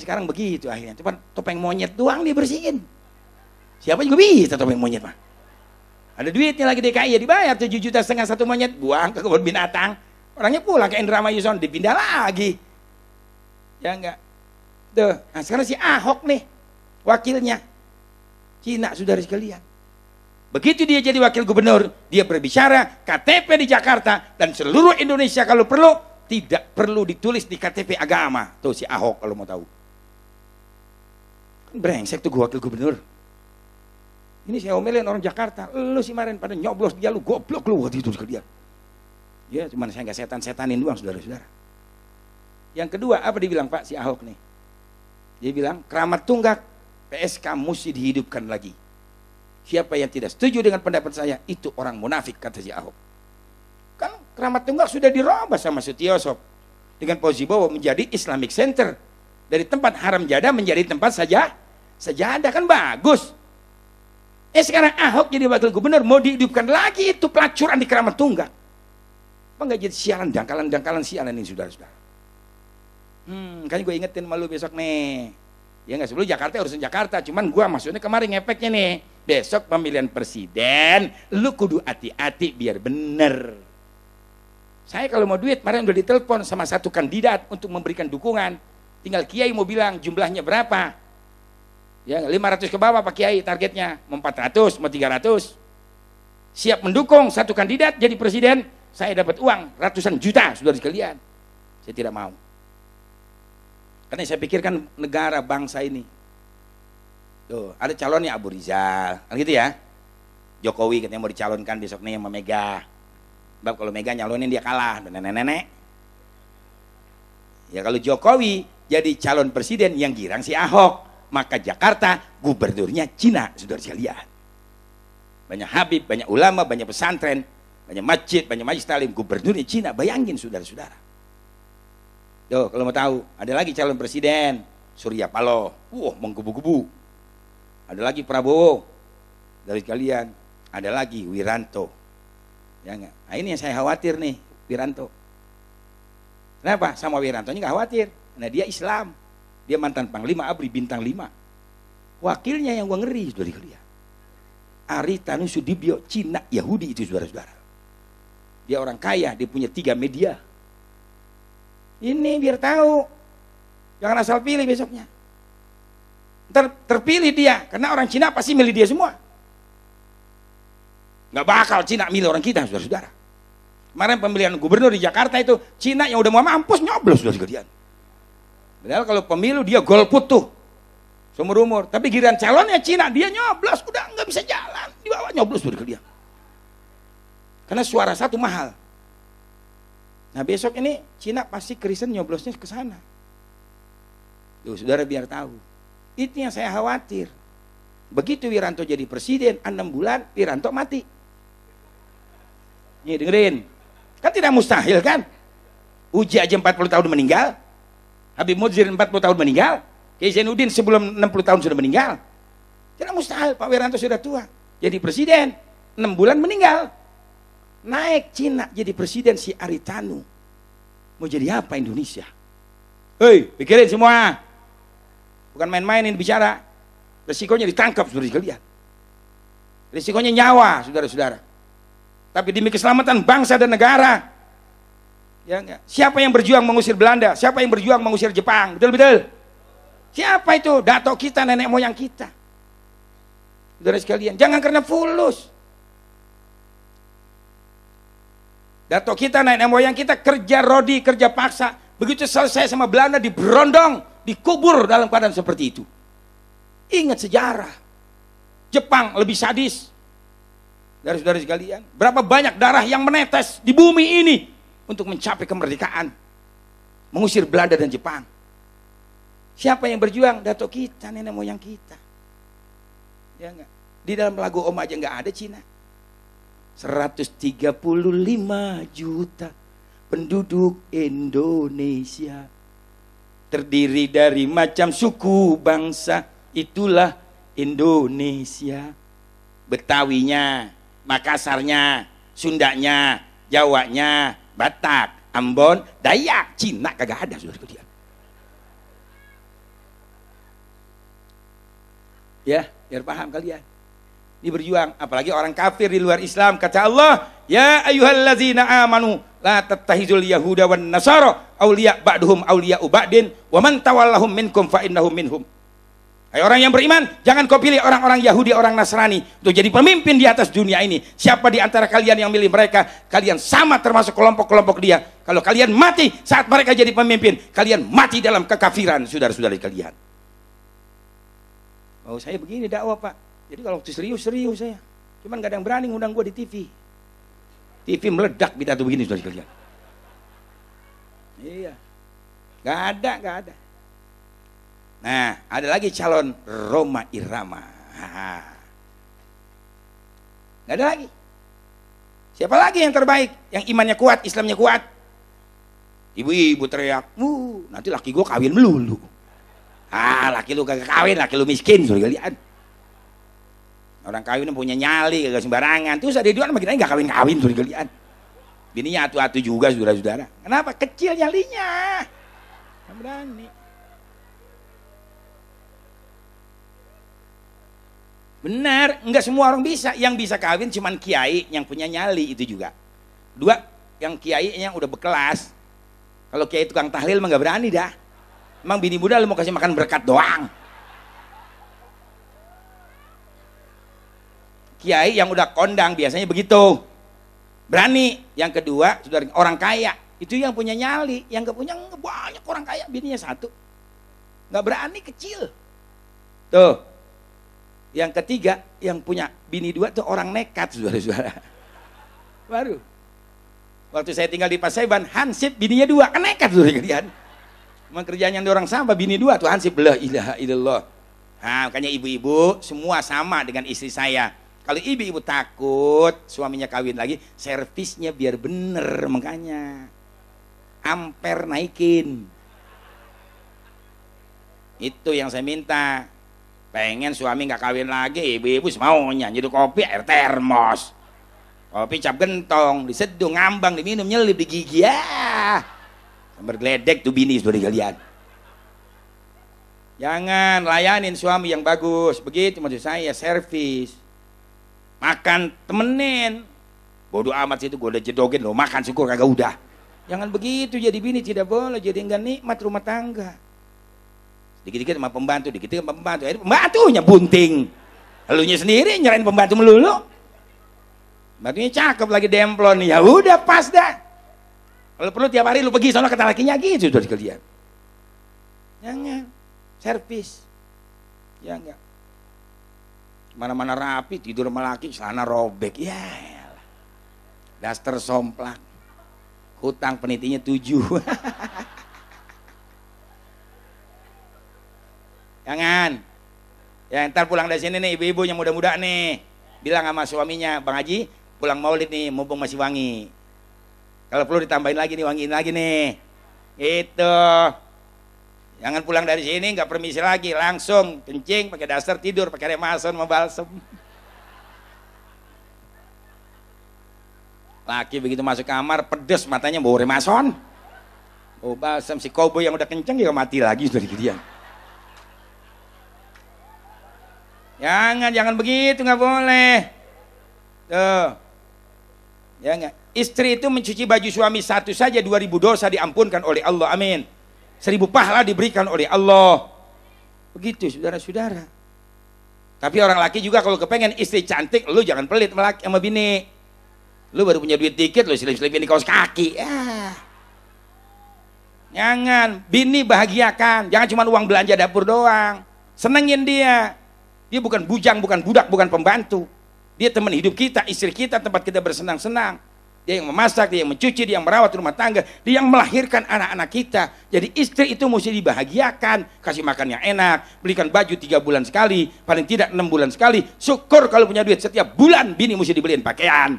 Sekarang begitu akhirnya. Cuma topeng monyet doang dia bersihin. Siapa juga bisa topeng monyet Pak. Ada duitnya lagi DKI ya dibayar 7,5 juta satu monyet, buang ke kebun binatang. Orangnya pulang ke Indramayu Zone, dipindah lagi. Ya enggak. Tuh, nah sekarang si Ahok nih wakilnya. Cina saudara sekalian. Begitu dia jadi wakil gubernur, dia berbicara KTP di Jakarta dan seluruh Indonesia kalau perlu, tidak perlu ditulis di KTP agama. Tuh si Ahok kalau mau tahu. Kan brengsek tuh wakil gubernur. Ini saya omelin orang Jakarta, lu sih kemarin pada nyoblos dia, lu goblok lu waktu itu sekalian. Ya cuman saya nggak setan-setanin doang saudara-saudara. Yang kedua apa dibilang Pak si Ahok nih? Dia bilang keramat tunggak PSK mesti dihidupkan lagi. Siapa yang tidak setuju dengan pendapat saya itu orang munafik kata si Ahok. Kan keramat tunggak sudah dirubah sama Sutiyoso dengan Pozibowo menjadi Islamic Center, dari tempat haram jadah menjadi tempat sajadah, kan bagus. Sekarang Ahok jadi wakil gubernur mau dihidupkan lagi itu pelacuran di keramat tunggak. Apa nggak jadi sialan, dangkalan sialan ini saudara-saudara. Kan gue ingetin malu besok nih. Ya nggak, sebelum Jakarta urusan Jakarta, cuman gue maksudnya kemarin ngepeknya nih. Besok pemilihan presiden, lu kudu hati-hati biar bener. Saya kalau mau duit, kemarin udah ditelepon sama satu kandidat untuk memberikan dukungan. Tinggal Kiai mau bilang jumlahnya berapa. Ya 500 ke bawah Pak Kiai targetnya, mau 400, mau 300. Siap mendukung satu kandidat jadi presiden, saya dapat uang ratusan juta saudara sekalian. Saya tidak mau. Karena saya pikirkan negara bangsa ini. Tuh, ada calonnya Abu Rizal, kan gitu ya. Jokowi katanya mau dicalonkan besok nih sama Mega. Sebab kalau Mega nyalonin dia kalah, nenek-nenek. Ya kalau Jokowi jadi calon presiden yang girang si Ahok, maka Jakarta gubernurnya Cina, saudara sekalian. Banyak habib, banyak ulama, banyak pesantren, banyak masjid, banyak majelis taklim, gubernurnya Cina. Bayangin saudara-saudara. Tuh, kalau mau tahu, ada lagi calon presiden, Surya Paloh. Menggebu-gebu. Ada lagi Prabowo. Dari sekalian, ada lagi Wiranto. Ya enggak? Nah, ini yang saya khawatir nih, Wiranto. Kenapa? Sama Wirantonya enggak khawatir. Nah, dia Islam. Dia mantan Panglima ABRI bintang 5. Wakilnya yang gua ngeri saudara sekalian. Aritanu Sudibyo, Cina Yahudi itu saudara-saudara. Dia orang kaya, dia punya 3 media. Ini biar tahu. Jangan asal pilih besoknya. Ntar terpilih dia, karena orang Cina pasti milih dia semua. Nggak bakal Cina milih orang kita saudara-saudara. Kemarin pemilihan gubernur di Jakarta itu, Cina yang udah mau mampus nyoblos saudara sekalian. Padahal kalau pemilu dia golput tuh seumur umur, tapi giliran calonnya Cina dia nyoblos, udah nggak bisa jalan, dibawa nyoblos dari dia. Karena suara satu mahal. Nah besok ini Cina pasti Kristen nyoblosnya ke sana. Tuh saudara biar tahu. Itu yang saya khawatir. Begitu Wiranto jadi presiden, 6 bulan Wiranto mati. Nih dengerin, Kan tidak mustahil kan? Uji aja 40 tahun meninggal, Habib Muzir 40 tahun meninggal, Kiai Zainuddin sebelum 60 tahun sudah meninggal. Tidak mustahil, Pak Wiranto sudah tua jadi presiden, 6 bulan meninggal. Naik Cina jadi presiden si Aritanu. Mau jadi apa Indonesia? Hei, pikirin semua. Bukan main-main ini bicara. Resikonya ditangkap, saudara sekalian. Resikonya nyawa, saudara-saudara. Tapi demi keselamatan bangsa dan negara. Ya enggak? Siapa yang berjuang mengusir Belanda? Siapa yang berjuang mengusir Jepang? Betul-betul. Siapa itu? Datuk kita, nenek moyang kita. Saudara sekalian, jangan karena fulus. Datuk kita, nenek moyang kita kerja rodi, kerja paksa. Begitu selesai sama Belanda diberondong, dikubur dalam keadaan seperti itu. Ingat sejarah. Jepang lebih sadis. Saudara-saudara sekalian, berapa banyak darah yang menetes di bumi ini untuk mencapai kemerdekaan, mengusir Belanda dan Jepang. Siapa yang berjuang? Datuk kita, nenek moyang kita. Ya enggak? Di dalam lagu Om aja enggak ada Cina. 135 juta penduduk Indonesia, terdiri dari macam suku bangsa, itulah Indonesia. Betawinya, Makassarnya, Sundanya, Jawanya, Batak, Ambon, Dayak, Cina kagak ada, saudara sekalian. Ya, biar paham kalian. Ini berjuang, apalagi orang kafir di luar Islam. Kata Allah, ya ayyuhallazina amanu la tattahizul yahuda wan nasara auliya ba'duhum auliya'u ba'din wa man tawallahum minkum fa innahum minhum. Hai orang yang beriman, jangan kau pilih orang-orang Yahudi, orang Nasrani untuk jadi pemimpin di atas dunia ini. Siapa di antara kalian yang milih mereka, kalian sama termasuk kelompok-kelompok dia. Kalau kalian mati saat mereka jadi pemimpin, kalian mati dalam kekafiran, saudara-saudari kalian. Oh, saya begini dakwah, Pak. Jadi kalau waktu serius saya. Cuman gak ada yang berani ngundang gua di TV. TV meledak pidato begini, saudara sekalian. Iya. Gak ada. Nah, ada lagi calon Rhoma Irama. Gak ada lagi. Siapa lagi yang terbaik? Yang imannya kuat, Islamnya kuat? Ibu-ibu teriak, nanti laki gua kawin melulu. Laki lu kagak kawin, laki lu miskin, saudara sekalian. Orang kawin punya nyali, kagak sembarangan. Terus ada dua makin nggak kawin-kawin, saudara sekalian. Bininya atu-atu juga, saudara-saudara. Kenapa? Kecil nyalinya. Nggak berani. Benar, enggak semua orang bisa. Yang bisa kawin cuman kiai yang punya nyali itu juga. Dua, yang kiainya udah berkelas. Kalau kiai tukang tahlil mah nggak berani dah. Emang bini muda lu mau kasih makan berkat doang. Kiai yang udah kondang biasanya begitu, berani. Yang kedua, saudara, orang kaya itu yang punya nyali, yang nggak punya banyak orang kaya, bininya satu, nggak berani, kecil. Tuh. Yang ketiga, yang punya bini dua tuh orang nekat, saudara-saudara. Baru. Waktu saya tinggal di Pasaiban, Hansip bininya dua, kan nekat, saudara kalian. Memang kerjanya orang sama, bini dua tuh Hansip, la ilaha illallah. Nah, makanya ibu-ibu semua sama dengan istri saya. Kalau ibu-ibu takut suaminya kawin lagi, servisnya biar bener, makanya ampere naikin. Itu yang saya minta. Pengen suami nggak kawin lagi, ibu-ibu semaunya nyeduh kopi air termos, kopi cap gentong, diseduh, ngambang, diminum, nyelip di gigi, ya bergeledek tuh bini, saudara kalian. Jangan, layanin suami yang bagus, begitu maksud saya, servis. Makan temenin, bodoh amat sih itu, gue udah jedogin lo, makan syukur kagak udah. Jangan begitu jadi bini, tidak boleh, jadi enggak nikmat rumah tangga. Dikit-dikit sama pembantu, dikit-dikit sama pembantu, akhirnya pembantunya bunting, elunya sendiri nyerahin pembantu melulu. Pembantunya cakep lagi demplon, ya udah pas dah. Kalau perlu tiap hari lu pergi sono kata lakinya gitu, saudara sekalian. Jangan, servis, ya enggak. Mana-mana rapi, tidur sama laki, celana robek, ya elah. Daster somplak, hutang penitinya 7. Jangan. Ya ntar pulang dari sini nih ibu-ibu yang muda-muda nih, bilang sama suaminya, Bang Haji pulang maulid nih mumpung masih wangi. Kalau perlu ditambahin lagi nih, wangiin lagi nih. Itu. Jangan pulang dari sini nggak permisi lagi, langsung kencing, pakai daster, tidur, pakai remason, sama balsem. Laki begitu masuk kamar, pedes matanya, bau remason. Oh balsam, si cowboy yang udah kenceng juga mati lagi sudah dikidian. Jangan begitu, nggak boleh. Tuh. Ya enggak. Istri itu mencuci baju suami satu saja 2000 dosa diampunkan oleh Allah. Amin. 1000 pahala diberikan oleh Allah. Begitu saudara-saudara. Tapi orang laki juga kalau kepengen istri cantik, lu jangan pelit sama bini. Lu baru punya duit dikit, lu selip-selipin di kaos kaki. Jangan, bini bahagiakan. Jangan cuma uang belanja dapur doang. Senengin dia. Dia bukan bujang, bukan budak, bukan pembantu. Dia teman hidup kita, istri kita, tempat kita bersenang-senang. Dia yang memasak, dia yang mencuci, dia yang merawat rumah tangga, dia yang melahirkan anak-anak kita. Jadi istri itu mesti dibahagiakan, kasih makan yang enak, belikan baju 3 bulan sekali, paling tidak 6 bulan sekali. Syukur kalau punya duit, setiap bulan bini mesti dibeliin pakaian.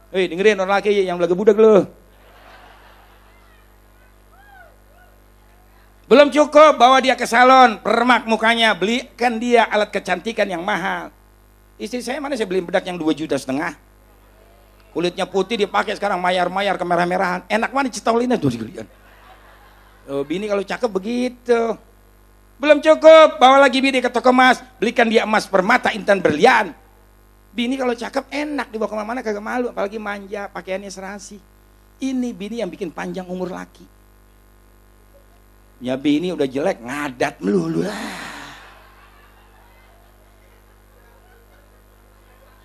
Dengerin orang laki yang lagi budak lo. Belum cukup, bawa dia ke salon, permak mukanya, belikan dia alat kecantikan yang mahal. Istri saya mana saya beliin bedak yang 2,5 juta. Kulitnya putih dipakai sekarang mayar-mayar kemerah-merahan. Enak mana citolinnya tuh dilihat. Bini kalau cakep begitu. Belum cukup, bawa lagi bini ke toko emas, belikan dia emas permata intan berlian. Bini kalau cakep enak dibawa kemana-mana kagak malu, apalagi manja, pakaiannya serasi. Ini bini yang bikin panjang umur laki. Ya bini udah jelek, ngadat melulu lah.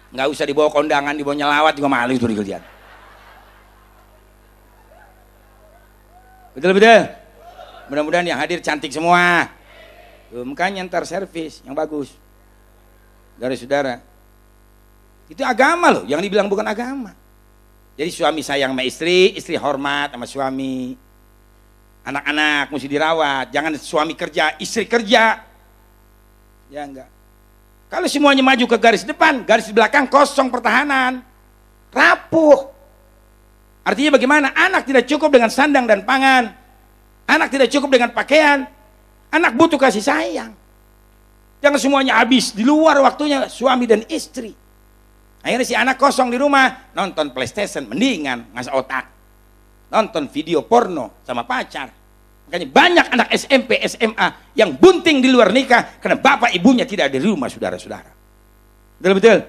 Nggak usah dibawa kondangan, dibawa nyelawat juga malu itu dilihat. Betul-betul. Mudah-mudahan yang hadir cantik semua. Makanya ntar servis yang bagus. Dari saudara. Itu agama loh, yang dibilang bukan agama. Jadi suami sayang sama istri, istri hormat sama suami. Anak-anak mesti dirawat, jangan suami kerja, istri kerja. Ya enggak. Kalau semuanya maju ke garis depan, garis belakang kosong pertahanan. Rapuh. Artinya bagaimana? Anak tidak cukup dengan sandang dan pangan. Anak tidak cukup dengan pakaian. Anak butuh kasih sayang. Jangan semuanya habis di luar waktunya suami dan istri. Akhirnya si anak kosong di rumah, nonton PlayStation, mendingan ngasih otak. Nonton video porno sama pacar. Makanya banyak anak SMP, SMA yang bunting di luar nikah karena bapak ibunya tidak ada di rumah, saudara-saudara. Betul-betul.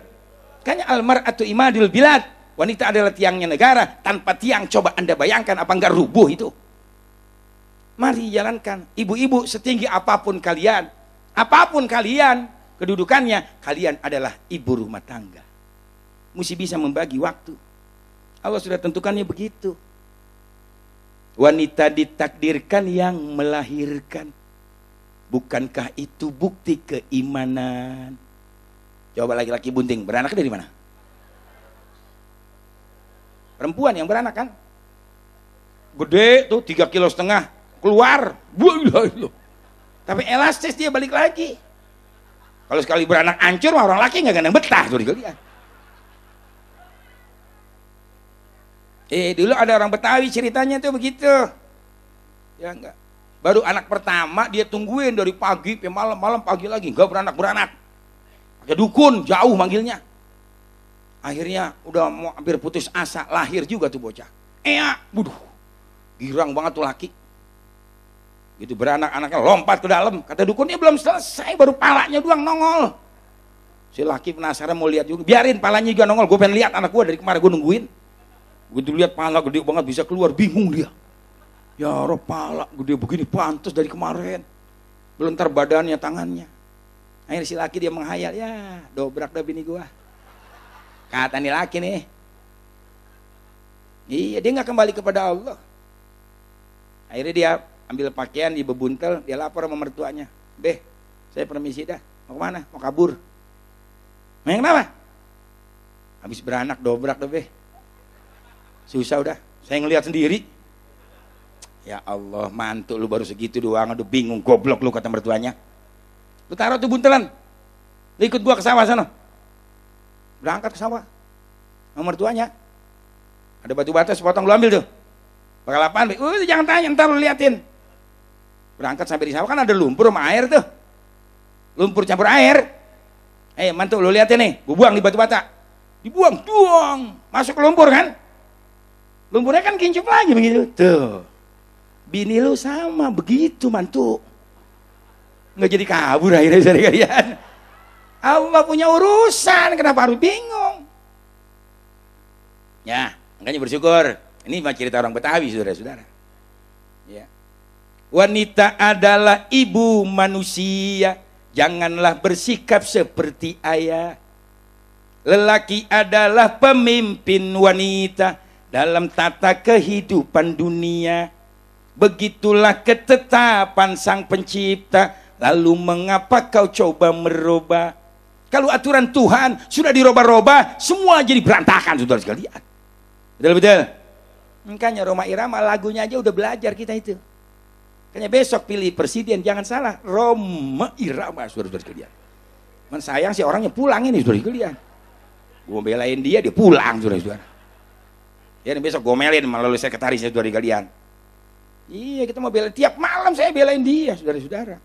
Makanya almar'atu imadul bilad, wanita adalah tiangnya negara. Tanpa tiang coba Anda bayangkan apa enggak rubuh itu. Mari jalankan. Ibu-ibu setinggi apapun kalian, kedudukannya, kalian adalah ibu rumah tangga. Mesti bisa membagi waktu. Allah sudah tentukannya begitu. Wanita ditakdirkan yang melahirkan. Bukankah itu bukti keimanan? Coba laki-laki bunting, beranak dari mana? Perempuan yang beranak kan? Gede tuh 3,5 kilo, keluar. Tapi elastis dia balik lagi. Kalau sekali beranak hancur, orang laki nggak gandeng betah tuh dilihat. Dulu ada orang Betawi ceritanya tuh begitu. Ya enggak. Baru anak pertama dia tungguin dari pagi sampai malam pagi lagi enggak beranak. Pakai dukun, jauh manggilnya. Akhirnya udah mau hampir putus asa, lahir juga tuh bocah. Buduh. Girang banget tuh laki. Gitu beranak, anaknya lompat ke dalam. Kata dukunnya belum selesai, baru palanya doang nongol. Si laki penasaran mau lihat juga. Biarin palanya juga nongol, gue pengen lihat anak gue dari kemarin gue nungguin. Begitu lihat pala gede banget bisa keluar, bingung dia. Ya roh, pala gede begini pantas dari kemarin. Belum ntar badannya, tangannya. Akhirnya si laki dia menghayal, ya dobrak dah bini gua. Kata nih laki nih. Iya, dia nggak kembali kepada Allah. Akhirnya dia ambil pakaian, dia bebuntel, dia lapor sama mertuanya. Beh, saya permisi dah, mau kemana? Mau kabur. Yang kenapa? Habis beranak dobrak dah beh. Susah udah, saya ngelihat sendiri. Ya Allah, mantu lu baru segitu doang, udah bingung, goblok lu kata mertuanya. Lu taruh tuh buntelan, lu ikut gua ke sawah sana. Berangkat ke sawah sama mertuanya. Ada batu bata sepotong, lu ambil tuh. Bakal apaan? Jangan tanya, ntar lu liatin. Berangkat sampai di sawah kan ada lumpur sama air tuh. Lumpur campur air. Mantu lu liatin nih, gua buang di batu bata. Dibuang, duang, masuk ke lumpur kan? Lumpurnya kan kincup lagi begitu. Tuh. Bini lu sama begitu, mantu. Nggak jadi kabur akhirnya dari kalian. Allah punya urusan, kenapa harus bingung? Ya, makanya bersyukur. Ini mah cerita orang Betawi, saudara-saudara. Ya. Wanita adalah ibu manusia, janganlah bersikap seperti ayah. Lelaki adalah pemimpin wanita dalam tata kehidupan dunia. Begitulah ketetapan Sang Pencipta. Lalu mengapa kau coba merubah? Kalau aturan Tuhan sudah dirubah-rubah, semua jadi berantakan, saudara sekalian. Betul-betul. Makanya Rhoma Irama lagunya aja udah belajar kita itu. Makanya besok pilih presiden, jangan salah, Rhoma Irama, saudara-saudara sekalian. Man sayang sih orangnya pulang ini, saudara sekalian. Gue belain dia pulang, saudara-saudara. Ya besok gomelin melalui sekretaris, saudara sekalian. Iya, kita mau belain tiap malam, saya belain dia, saudara-saudara.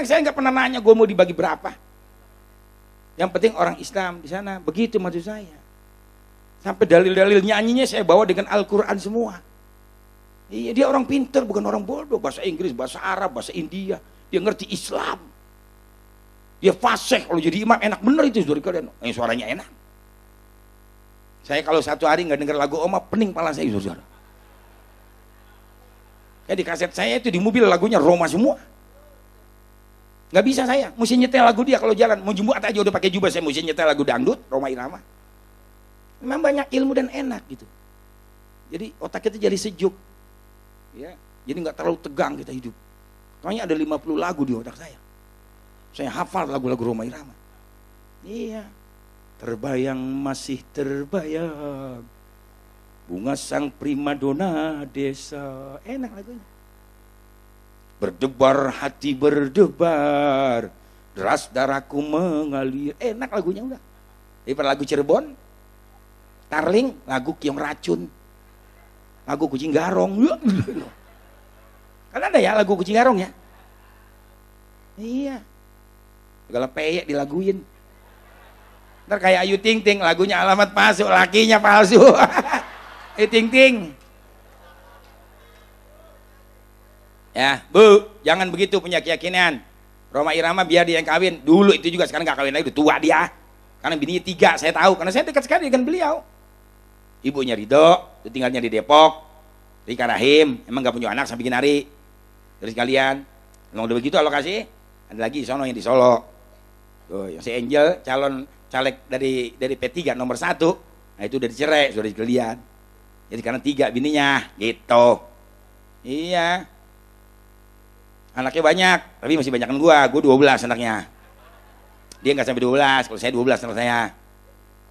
Saya nggak pernah nanya gue mau dibagi berapa. Yang penting orang Islam di sana, begitu maksud saya. Sampai dalil-dalil nyanyinya saya bawa dengan Al-Quran semua. Iya, dia orang pinter, bukan orang bodoh. Bahasa Inggris, bahasa Arab, bahasa India. Dia ngerti Islam. Dia fasih, kalau jadi imam enak bener itu, saudara kalian. Suaranya enak. Saya kalau satu hari nggak denger lagu Oma, pening pala saya, saudara. Ya di kaset saya itu di mobil lagunya Roma semua. Nggak bisa saya, mesti nyetel lagu dia kalau jalan. Mau jumbuat aja udah pakai jubah, saya mesti nyetel lagu dangdut, Rhoma Irama. Memang banyak ilmu dan enak gitu. Jadi otak kita jadi sejuk. Ya, jadi nggak terlalu tegang kita hidup. Makanya ada 50 lagu di otak saya. Saya hafal lagu-lagu Rhoma Irama. Iya. Terbayang masih terbayang. Bunga sang primadona desa. Enak lagunya. Berdebar hati berdebar, deras darahku mengalir. Enak lagunya udah. Daripada lagu Cirebon, Tarling, lagu Kiong Racun, lagu Kucing Garong. Kan ada ya lagu Kucing Garong ya? Iya. Segala peyek dilaguin. Ntar kayak Ayu Ting Ting, lagunya alamat palsu, lakinya palsu. Ayu Ting Ting. Ya, Bu, jangan begitu punya keyakinan. Rhoma Irama biar dia yang kawin. Dulu itu juga, sekarang gak kawin lagi, udah tua dia. Karena bininya 3, saya tahu. Karena saya dekat sekali dengan beliau. Ibunya Ridho, tinggalnya di Depok. Rika Rahim, emang gak punya anak sampai bikin hari. Terus kalian, emang udah begitu alokasi. Ada lagi di sono yang di Solo. Tuh, yang si Angel, calon caleg dari P3 nomor 1. Nah itu udah dicerai, sudah dikalian. Jadi karena 3 bininya, gitu. Iya. Anaknya banyak, tapi masih banyakan gua 12 anaknya. Dia nggak sampai 12, kalau saya 12 anak saya.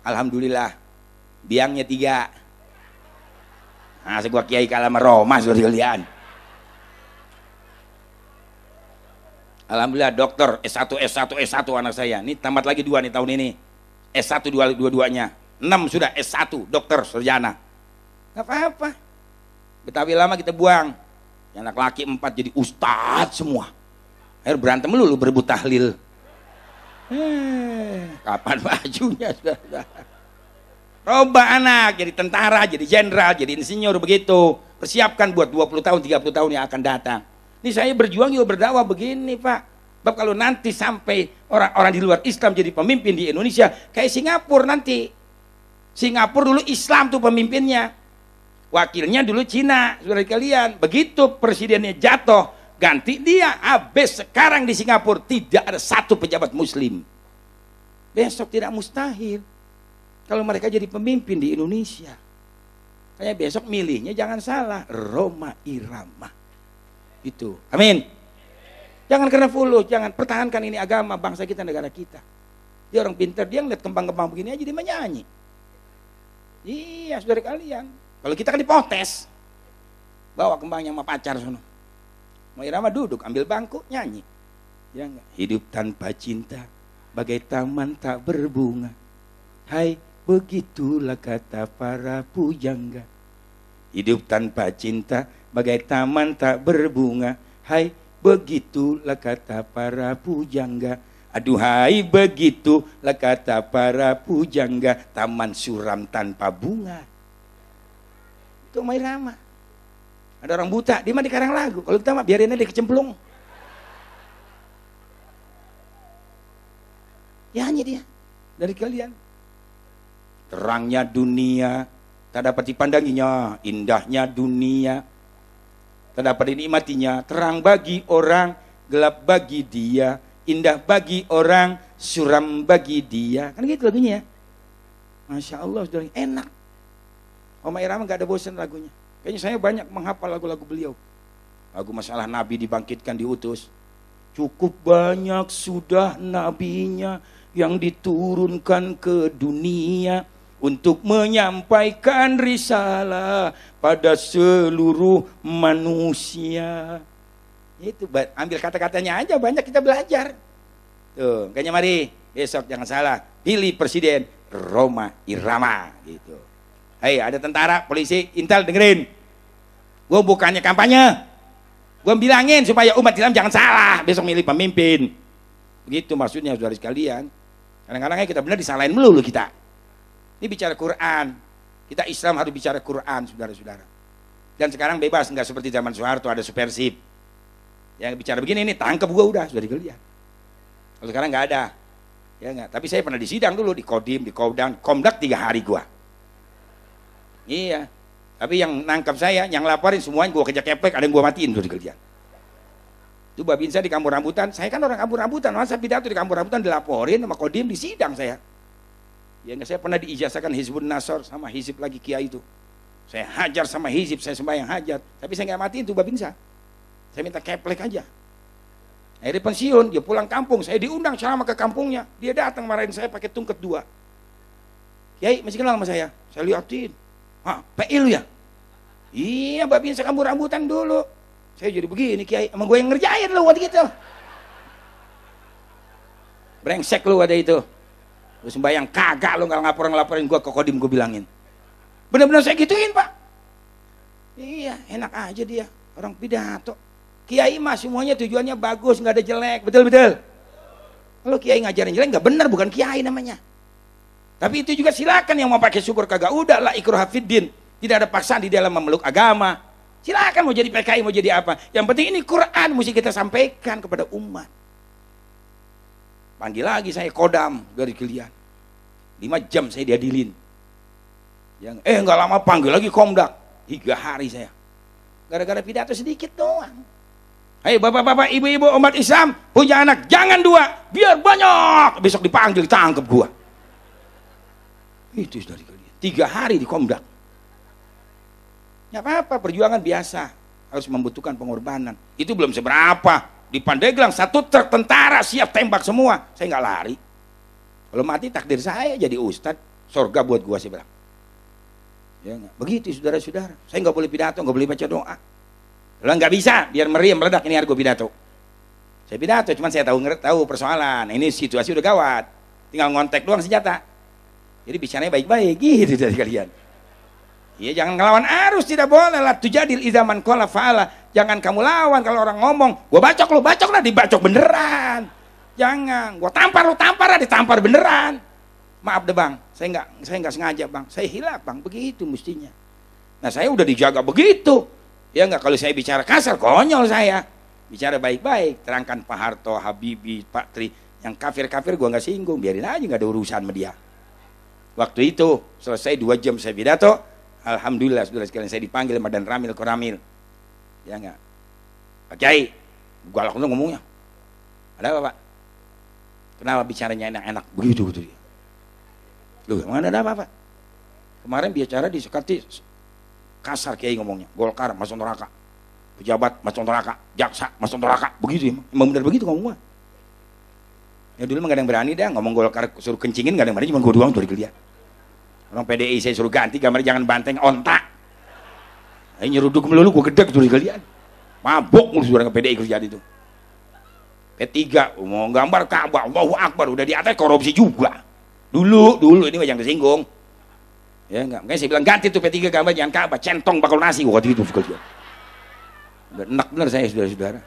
Alhamdulillah, biangnya 3. Nah, gua kiai kalah sama Roma, sudah kalian. Alhamdulillah dokter S1 anak saya. Ini tamat lagi 2 nih tahun ini. S1 dua-duanya. 6 sudah S1 dokter sarjana. Nggak apa-apa. Betawi lama kita buang. Yang anak laki 4 jadi ustadz semua. Akhirnya berantem lu berebut tahlil. Kapan bajunya? Roba anak jadi tentara, jadi jenderal, jadi insinyur begitu. Persiapkan buat 20 tahun, 30 tahun yang akan datang. Ini saya berjuang juga berdakwah begini, Pak. Sebab kalau nanti sampai orang-orang di luar Islam jadi pemimpin di Indonesia, kayak Singapura nanti. Singapura dulu Islam tuh pemimpinnya. Wakilnya dulu Cina, saudara kalian. Begitu presidennya jatuh, ganti dia. Habis sekarang di Singapura tidak ada satu pejabat muslim. Besok tidak mustahil kalau mereka jadi pemimpin di Indonesia. Kayak besok milihnya jangan salah, Rhoma Irama. Itu. Amin. Jangan kena follow, jangan pertahankan ini agama bangsa kita, negara kita. Dia orang pintar, dia ngeliat kembang-kembang begini aja dia menyanyi. Iya, saudara kalian. Kalau kita kan dipotes, bawa kembangnya sama pacar sono. Mau Irama duduk, ambil bangku, nyanyi. Ya enggak? Hidup tanpa cinta, bagai taman tak berbunga. Hai begitulah kata para pujangga. Hidup tanpa cinta bagai taman tak berbunga. Hai, begitulah kata para pujangga. Aduhai, begitulah kata para pujangga. Taman suram tanpa bunga. Itu Omah Irama. Ada orang buta, dia mah dikarang lagu. Kalau kita mah biarin aja kecemplung. Ya hanya dia dari kalian. Terangnya dunia tak dapat dipandanginya, indahnya dunia tak dapat dinikmatinya. Terang bagi orang, gelap bagi dia, indah bagi orang, suram bagi dia. Kan gitu lagunya ya. Masya Allah, sudah enak. Omah Irama gak ada bosan lagunya. Kayaknya saya banyak menghafal lagu-lagu beliau. Lagu masalah Nabi dibangkitkan, diutus. Cukup banyak sudah nabinya yang diturunkan ke dunia untuk menyampaikan risalah pada seluruh manusia. Itu ambil kata-katanya aja, banyak kita belajar. Tuh, kayaknya mari besok jangan salah pilih presiden Rhoma Irama gitu. Hei, ada tentara, polisi, intel dengerin. Gue bukannya kampanye. Gue bilangin supaya umat Islam jangan salah besok milih pemimpin. Begitu maksudnya saudara sekalian. Kadang-kadang kita benar disalahin melulu kita. Ini bicara Quran. Kita Islam harus bicara Quran, saudara-saudara. Dan sekarang bebas, nggak seperti zaman Soeharto ada supersip. Yang bicara begini ini tangkap gua udah, sudah dilihat. Kalau sekarang nggak ada. Ya nggak. Tapi saya pernah di sidang dulu di Kodim, di Kodam, Komdak 3 hari gua. Iya. Tapi yang nangkap saya, yang laporin semuanya gua kejar keplek, ada yang gua matiin sudah dilihat. Itu Babinsa di Kampung Rambutan, saya kan orang Kampung Rambutan, masa pidato di Kampung Rambutan dilaporin sama Kodim di sidang saya. Ya enggak, saya pernah diijazahkan Hizbun Nasor sama Hizib lagi Kiai itu. Saya hajar sama Hizib, saya sembahyang hajar, tapi saya nggak matiin tuh Babinsa. Saya minta keplek aja. Akhirnya pensiun, dia pulang kampung, saya diundang ceramah ke kampungnya. Dia datang marahin saya pakai tungket 2. Kiai masih kenal sama saya liatin. Hah, PI lu ya? Iya, Babinsa Kampung Rambutan dulu. Saya jadi begini Kiai, emang gue yang ngerjain lu waktu gitu. Brengsek lu ada itu. Lu sembahyang kagak lu nggak ngelaporin gue ke Kodim, gue bilangin. Bener-bener saya gituin Pak. Iya, enak aja dia orang pidato. Kiai mah semuanya tujuannya bagus, nggak ada jelek, betul-betul. Kalau Kiai ngajarin jelek nggak benar, bukan Kiai namanya. Tapi itu juga silakan yang mau pakai syukur kagak, udah lah ikruha fiddin. Tidak ada paksaan di dalam memeluk agama. Silakan mau jadi PKI, mau jadi apa. Yang penting ini Quran mesti kita sampaikan kepada umat. Panggil lagi saya Kodam dari kalian. 5 jam saya diadilin. Enggak lama panggil lagi Komdak. 3 hari saya. Gara-gara pidato sedikit doang. Hei bapak-bapak, ibu-ibu umat Islam punya anak jangan 2, biar banyak. Besok dipanggil, tangkep gua. Itu dari kalian. 3 hari di Komdak. Ya apa-apa, perjuangan biasa. Harus membutuhkan pengorbanan. Itu belum seberapa. Di Pandeglang 1 truk tentara siap tembak semua. Saya nggak lari. Kalau mati takdir saya jadi ustadz. Sorga buat gua, saya bilang. Ya, begitu saudara-saudara. Saya nggak boleh pidato, nggak boleh baca doa. Kalau nggak bisa, biar meriam meledak ini hari gua pidato. Saya pidato, cuman saya tahu persoalan. Ini situasi udah gawat. Tinggal ngontek doang senjata. Jadi bicaranya baik-baik gitu dari kalian. Iya, jangan ngelawan arus, tidak boleh lah. Tujadil izaman qala fa'ala. Jangan kamu lawan kalau orang ngomong, gua bacok lu, bacok lah, dibacok beneran. Jangan, gua tampar lu, tampar lah, ditampar beneran. Maaf deh Bang, saya nggak sengaja Bang. Saya hilaf Bang, begitu mestinya. Nah, saya udah dijaga begitu. Ya nggak, kalau saya bicara kasar konyol saya. Bicara baik-baik, terangkan Pak Harto, Habibie, Pak Tri, yang kafir-kafir gua nggak singgung, biarin aja, nggak ada urusan sama dia. Waktu itu selesai 2 jam saya pidato. Alhamdulillah saudara sekalian, saya dipanggil Madan Ramil Koramil. Ya enggak, Pak Kiai, galak tuh ngomongnya. Ada apa Pak? Kenapa bicaranya enak-enak begitu gitu dia? Loh, emang ada apa Pak? Kemarin bicara di Sekati kasar Kiai ngomongnya. Golkar masuk neraka, pejabat masuk neraka, jaksa masuk neraka, begitu emang benar begitu ngomongnya. Ya dulu emang gak ada yang berani dah ngomong Golkar suruh kencingin, gak ada yang berani, cuma gue doang tuh dikelihat. Orang PDI saya suruh ganti gambar, jangan banteng ontak. Ayo nyeruduk melulu, gue gedek tuh kalian. Mabok mulu sudah ke PDI kerjaan itu. P3 mau gambar Ka'bah, Allahu Akbar, udah di atas korupsi juga. Dulu ini yang tersinggung. Ya enggak, makanya saya bilang ganti tuh P3 gambar jangan Ka'bah, centong bakal nasi waktu itu. Udah enak bener saya saudara-saudara.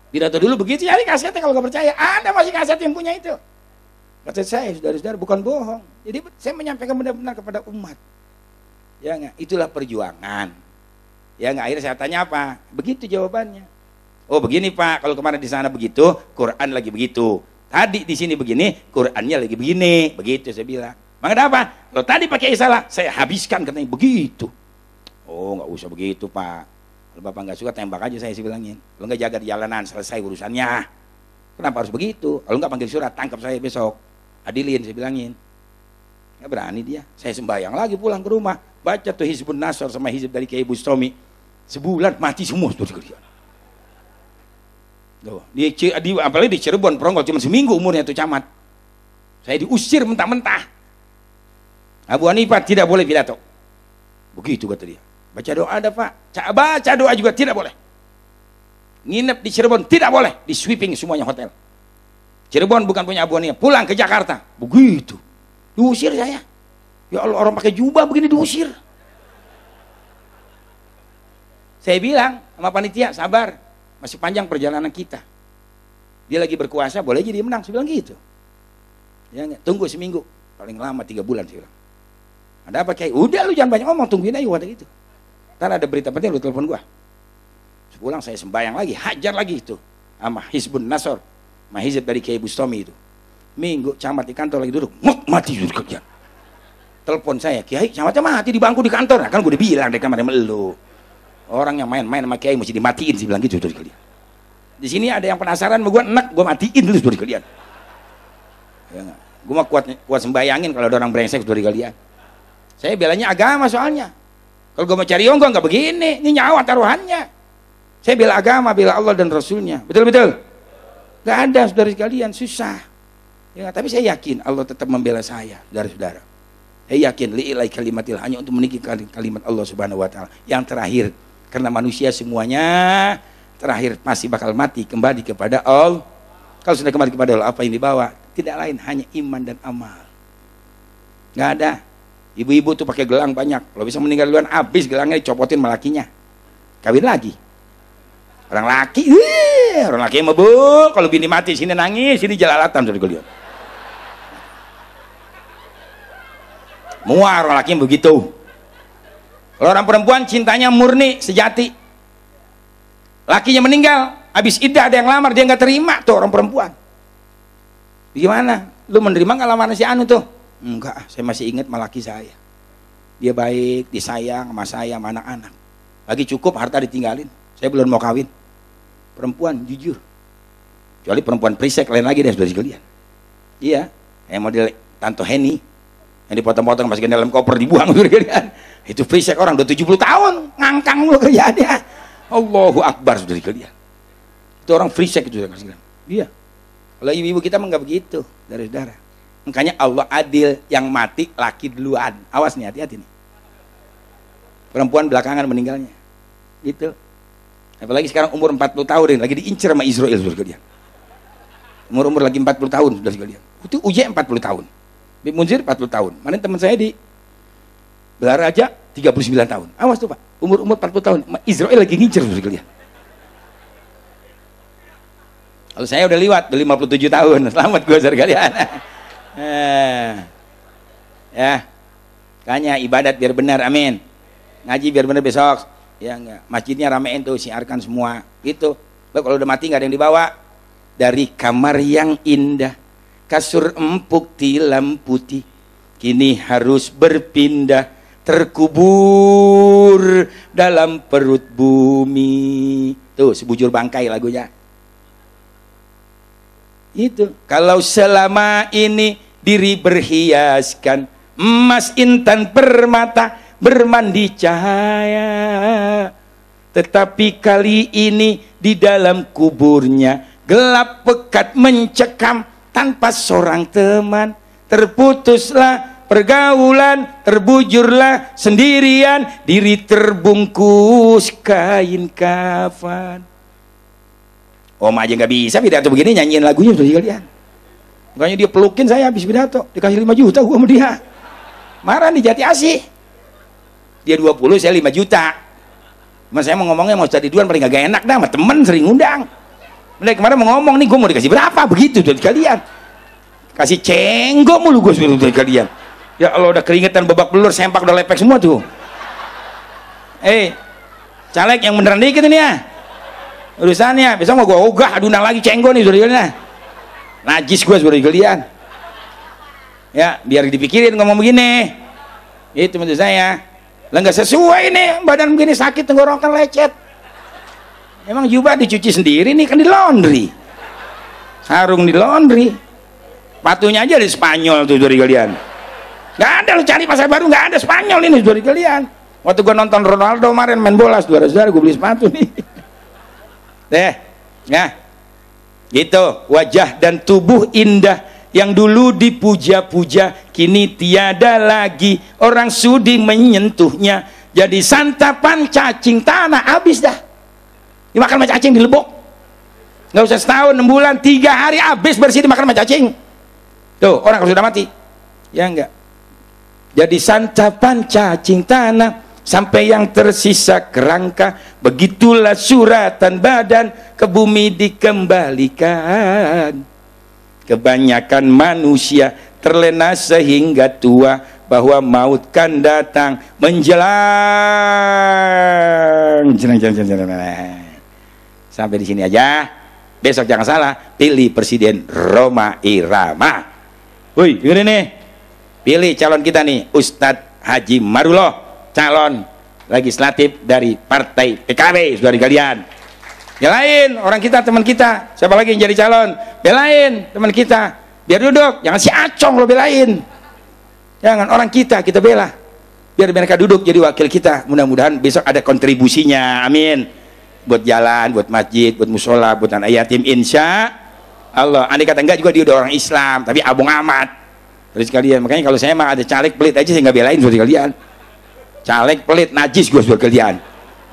Pidato dulu begitu, cari kasetnya kalau nggak percaya. Ada masih kaset yang punya itu. Kata saya, saudara-saudara, bukan bohong. Jadi saya menyampaikan benar-benar kepada umat. Ya nggak, itulah perjuangan. Ya nggak, akhirnya saya tanya apa? Begitu jawabannya. Oh begini Pak, kalau kemarin di sana begitu, Quran lagi begitu. Tadi di sini begini, Qurannya lagi begini. Begitu saya bilang. Maka apa? Kalau tadi pakai salah, saya habiskan katanya begitu. Oh nggak usah begitu Pak. Kalau Bapak nggak suka tembak aja saya bilangin. Kalau nggak jaga di jalanan selesai urusannya. Kenapa harus begitu? Kalau nggak panggil surat tangkap saya besok. Adilin saya bilangin. Nggak berani dia. Saya sembahyang lagi pulang ke rumah. Baca tuh Hizbun Nasr sama Hizb dari Kiai Bustami. Sebulan mati semua tuh sekalian. Apalagi di Cirebon Perongol cuma seminggu umurnya tuh camat. Saya diusir mentah-mentah. Abu Hanifah tidak boleh pidato. Begitu kata dia. Baca doa ada Pak. Baca doa juga tidak boleh. Nginep di Cirebon tidak boleh. Di sweeping semuanya hotel. Cirebon bukan punya Abu Hanifah. Pulang ke Jakarta. Begitu. Diusir saya. Ya Allah, orang pakai jubah begini diusir. Saya bilang sama panitia, sabar. Masih panjang perjalanan kita. Dia lagi berkuasa, boleh jadi menang. Saya bilang gitu. Ya, tunggu seminggu. Paling lama 3 bulan saya bilang. Ada apa Kiai? Udah lu jangan banyak ngomong, tungguin aja waktu itu. Ntar ada berita penting lu telepon gua. Sepulang saya sembahyang lagi, hajar lagi itu sama Hizbun Nasr, sama Hizb dari Kiai Bustami itu. Minggu camat di kantor lagi duduk, mati duduk kerja. Telepon saya, Kiai camatnya mati di bangku di kantor. Nah, kan gue udah bilang dari kemarin lu. Orang yang main-main sama Kiai mesti dimatiin sih bilang gitu dari kalian. Di sini ada yang penasaran sama gue, enak gue matiin dulu dari kalian. Ya, gue mah kuat sembayangin kalau ada orang brengsek dari kalian. Saya belanya agama soalnya. Kalau gue mau cari onggo nggak begini, ini nyawa taruhannya. Saya bela agama, bela Allah dan Rasulnya. Betul-betul? Gak ada saudara sekalian, susah. Ya, tapi saya yakin Allah tetap membela saya, saudara-saudara. Saya yakin li'ilai kalimatil, hanya untuk meninggikan kalimat Allah Subhanahu Wa Taala. Yang terakhir, karena manusia semuanya terakhir masih bakal mati kembali kepada Allah. Kalau sudah kembali kepada Allah, apa yang dibawa? Tidak lain hanya iman dan amal. Gak ada. Ibu-ibu tuh pakai gelang banyak. Kalau bisa meninggal duluan, habis gelangnya dicopotin sama lakinya. Kawin lagi. Orang laki mabuk. Kalau bini mati sini nangis, sini jalalatan sudah lihat. Muar orang laki begitu. Kalau orang perempuan cintanya murni, sejati. Lakinya meninggal, habis iddah ada yang lamar, dia nggak terima tuh orang perempuan. Gimana? Lu menerima nggak lamaran si Anu tuh? Enggak, saya masih ingat malaki saya. Dia baik, disayang sama saya, sama anak-anak. Lagi cukup, harta ditinggalin. Saya belum mau kawin. Perempuan, jujur. Kecuali perempuan prisek, lain lagi deh, saudara sekalian. Iya, yang model Tanto Heni. Yang dipotong-potong, masukin dalam koper, dibuang, saudara sekalian. Itu prisek orang, udah 70 tahun. Ngangkang mulu kerjaannya. Allahu Akbar, saudara sekalian. Itu orang prisek, itu saudara sekalian. Iya. Kalau ibu-ibu kita mah nggak begitu, saudara-saudara. Makanya Allah adil, yang mati laki duluan. Awas nih, hati-hati nih. Perempuan belakangan meninggalnya. Gitu. Apalagi sekarang umur 40 tahun, lagi diincar sama Israel sudah sekalian. Umur lagi 40 tahun sudah sekalian. Itu uji 40 tahun. Bib Munzir 40 tahun. Mana teman saya di Belaraja 39 tahun. Awas tuh Pak, umur 40 tahun. Israel lagi ngincer sudah sekalian. Kalau saya udah liwat, udah 57 tahun. Selamat gue saudara sekalian. Ya, kayaknya ibadat biar benar, amin. Ngaji biar benar besok. Ya enggak, masjidnya ramein tuh, siarkan semua. Gitu. Kalau udah mati nggak ada yang dibawa. Dari kamar yang indah, kasur empuk tilam putih, kini harus berpindah, terkubur dalam perut bumi. Tuh, sebujur bangkai lagunya. Itu kalau selama ini diri berhiaskan emas intan permata bermandi cahaya, tetapi kali ini di dalam kuburnya gelap pekat mencekam tanpa seorang teman, terputuslah pergaulan, terbujurlah sendirian, diri terbungkus kain kafan. Om aja nggak bisa pidato begini nyanyiin lagunya sudah sekalian. Makanya dia pelukin saya habis pidato, dikasih 5 juta gua sama dia. Marah nih Jati Asih. Dia 20, saya 5 juta. Mas saya mau ngomongnya mau cari Ridwan paling gak enak dah, sama temen sering undang. Mereka kemarin mau ngomong nih, gue mau dikasih berapa begitu dari kalian. Kasih cenggok mulu gue suruh dari kalian. Ya Allah udah keringetan babak belur, sempak udah lepek semua tuh. Caleg yang beneran dikit ini ya. Urusannya, besok mau gue ogah, adunan lagi cenggok nih dari kalian. Najis gue dari kalian. Ya, biar dipikirin ngomong begini. Itu menurut saya. Lah nggak sesuai nih, badan begini sakit, tenggorokan lecet. Emang jubah dicuci sendiri nih, kan di laundry. Sarung di laundry. Patunya aja di Spanyol tuh dari kalian. Nggak ada, lu cari pasar baru nggak ada Spanyol ini dari kalian. Waktu gua nonton Ronaldo kemarin main bola, saudara-saudara, gua beli sepatu nih. Ya, gitu. Wajah dan tubuh indah yang dulu dipuja-puja kini tiada lagi, orang sudi menyentuhnya, jadi santapan cacing tanah. Habis dah dimakan sama cacing, dilebok. Nggak usah setahun, 6 bulan, 3 hari habis bersih dimakan sama cacing. Tuh orang kalau sudah mati ya enggak, jadi santapan cacing tanah sampai yang tersisa kerangka. Begitulah suratan badan ke bumi dikembalikan. Kebanyakan manusia terlena sehingga tua, bahwa maut kan datang menjelang. Sampai di sini aja. Besok jangan salah, pilih Presiden Rhoma Irama. Woi, dengerin nih. Pilih calon kita nih, Ustadz Haji Maruloh, calon legislatif dari Partai PKB, saudara kalian. Belain orang kita, teman kita. Siapa lagi yang jadi calon? Belain teman kita. Biar duduk, jangan si acong lo belain. Jangan orang kita bela. Biar mereka duduk jadi wakil kita. Mudah-mudahan besok ada kontribusinya. Amin. Buat jalan, buat masjid, buat musola, buat anak yatim, insya Allah. Andai kata enggak juga dia udah orang Islam, tapi abong amat. Terus kalian, makanya kalau saya mah ada caleg pelit aja saya nggak belain buat kalian. Caleg pelit najis gue buat kalian.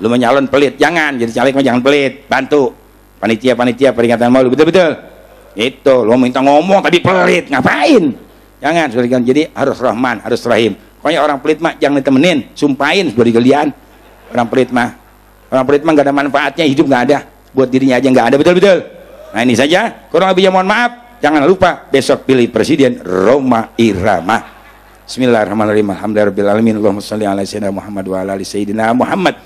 Lu menyalon pelit, jangan jadi caleg mah jangan pelit, bantu panitia peringatan maulid, betul-betul itu. Lu minta ngomong tapi pelit, ngapain? Jangan, saudara. Jadi harus rahman, harus rahim. Pokoknya orang pelit mah jangan ditemenin, sumpahin saudara kalian. Orang pelit mah nggak ada manfaatnya, hidup nggak ada, buat dirinya aja nggak ada, betul-betul. Nah ini saja, kurang lebihnya mohon maaf. Jangan lupa besok pilih Presiden Rhoma Irama. Bismillahirrahmanirrahim. Alhamdulillahirabbil alamin. Allahumma shalli ala sayyidina Muhammad wa ala ali sayyidina Muhammad.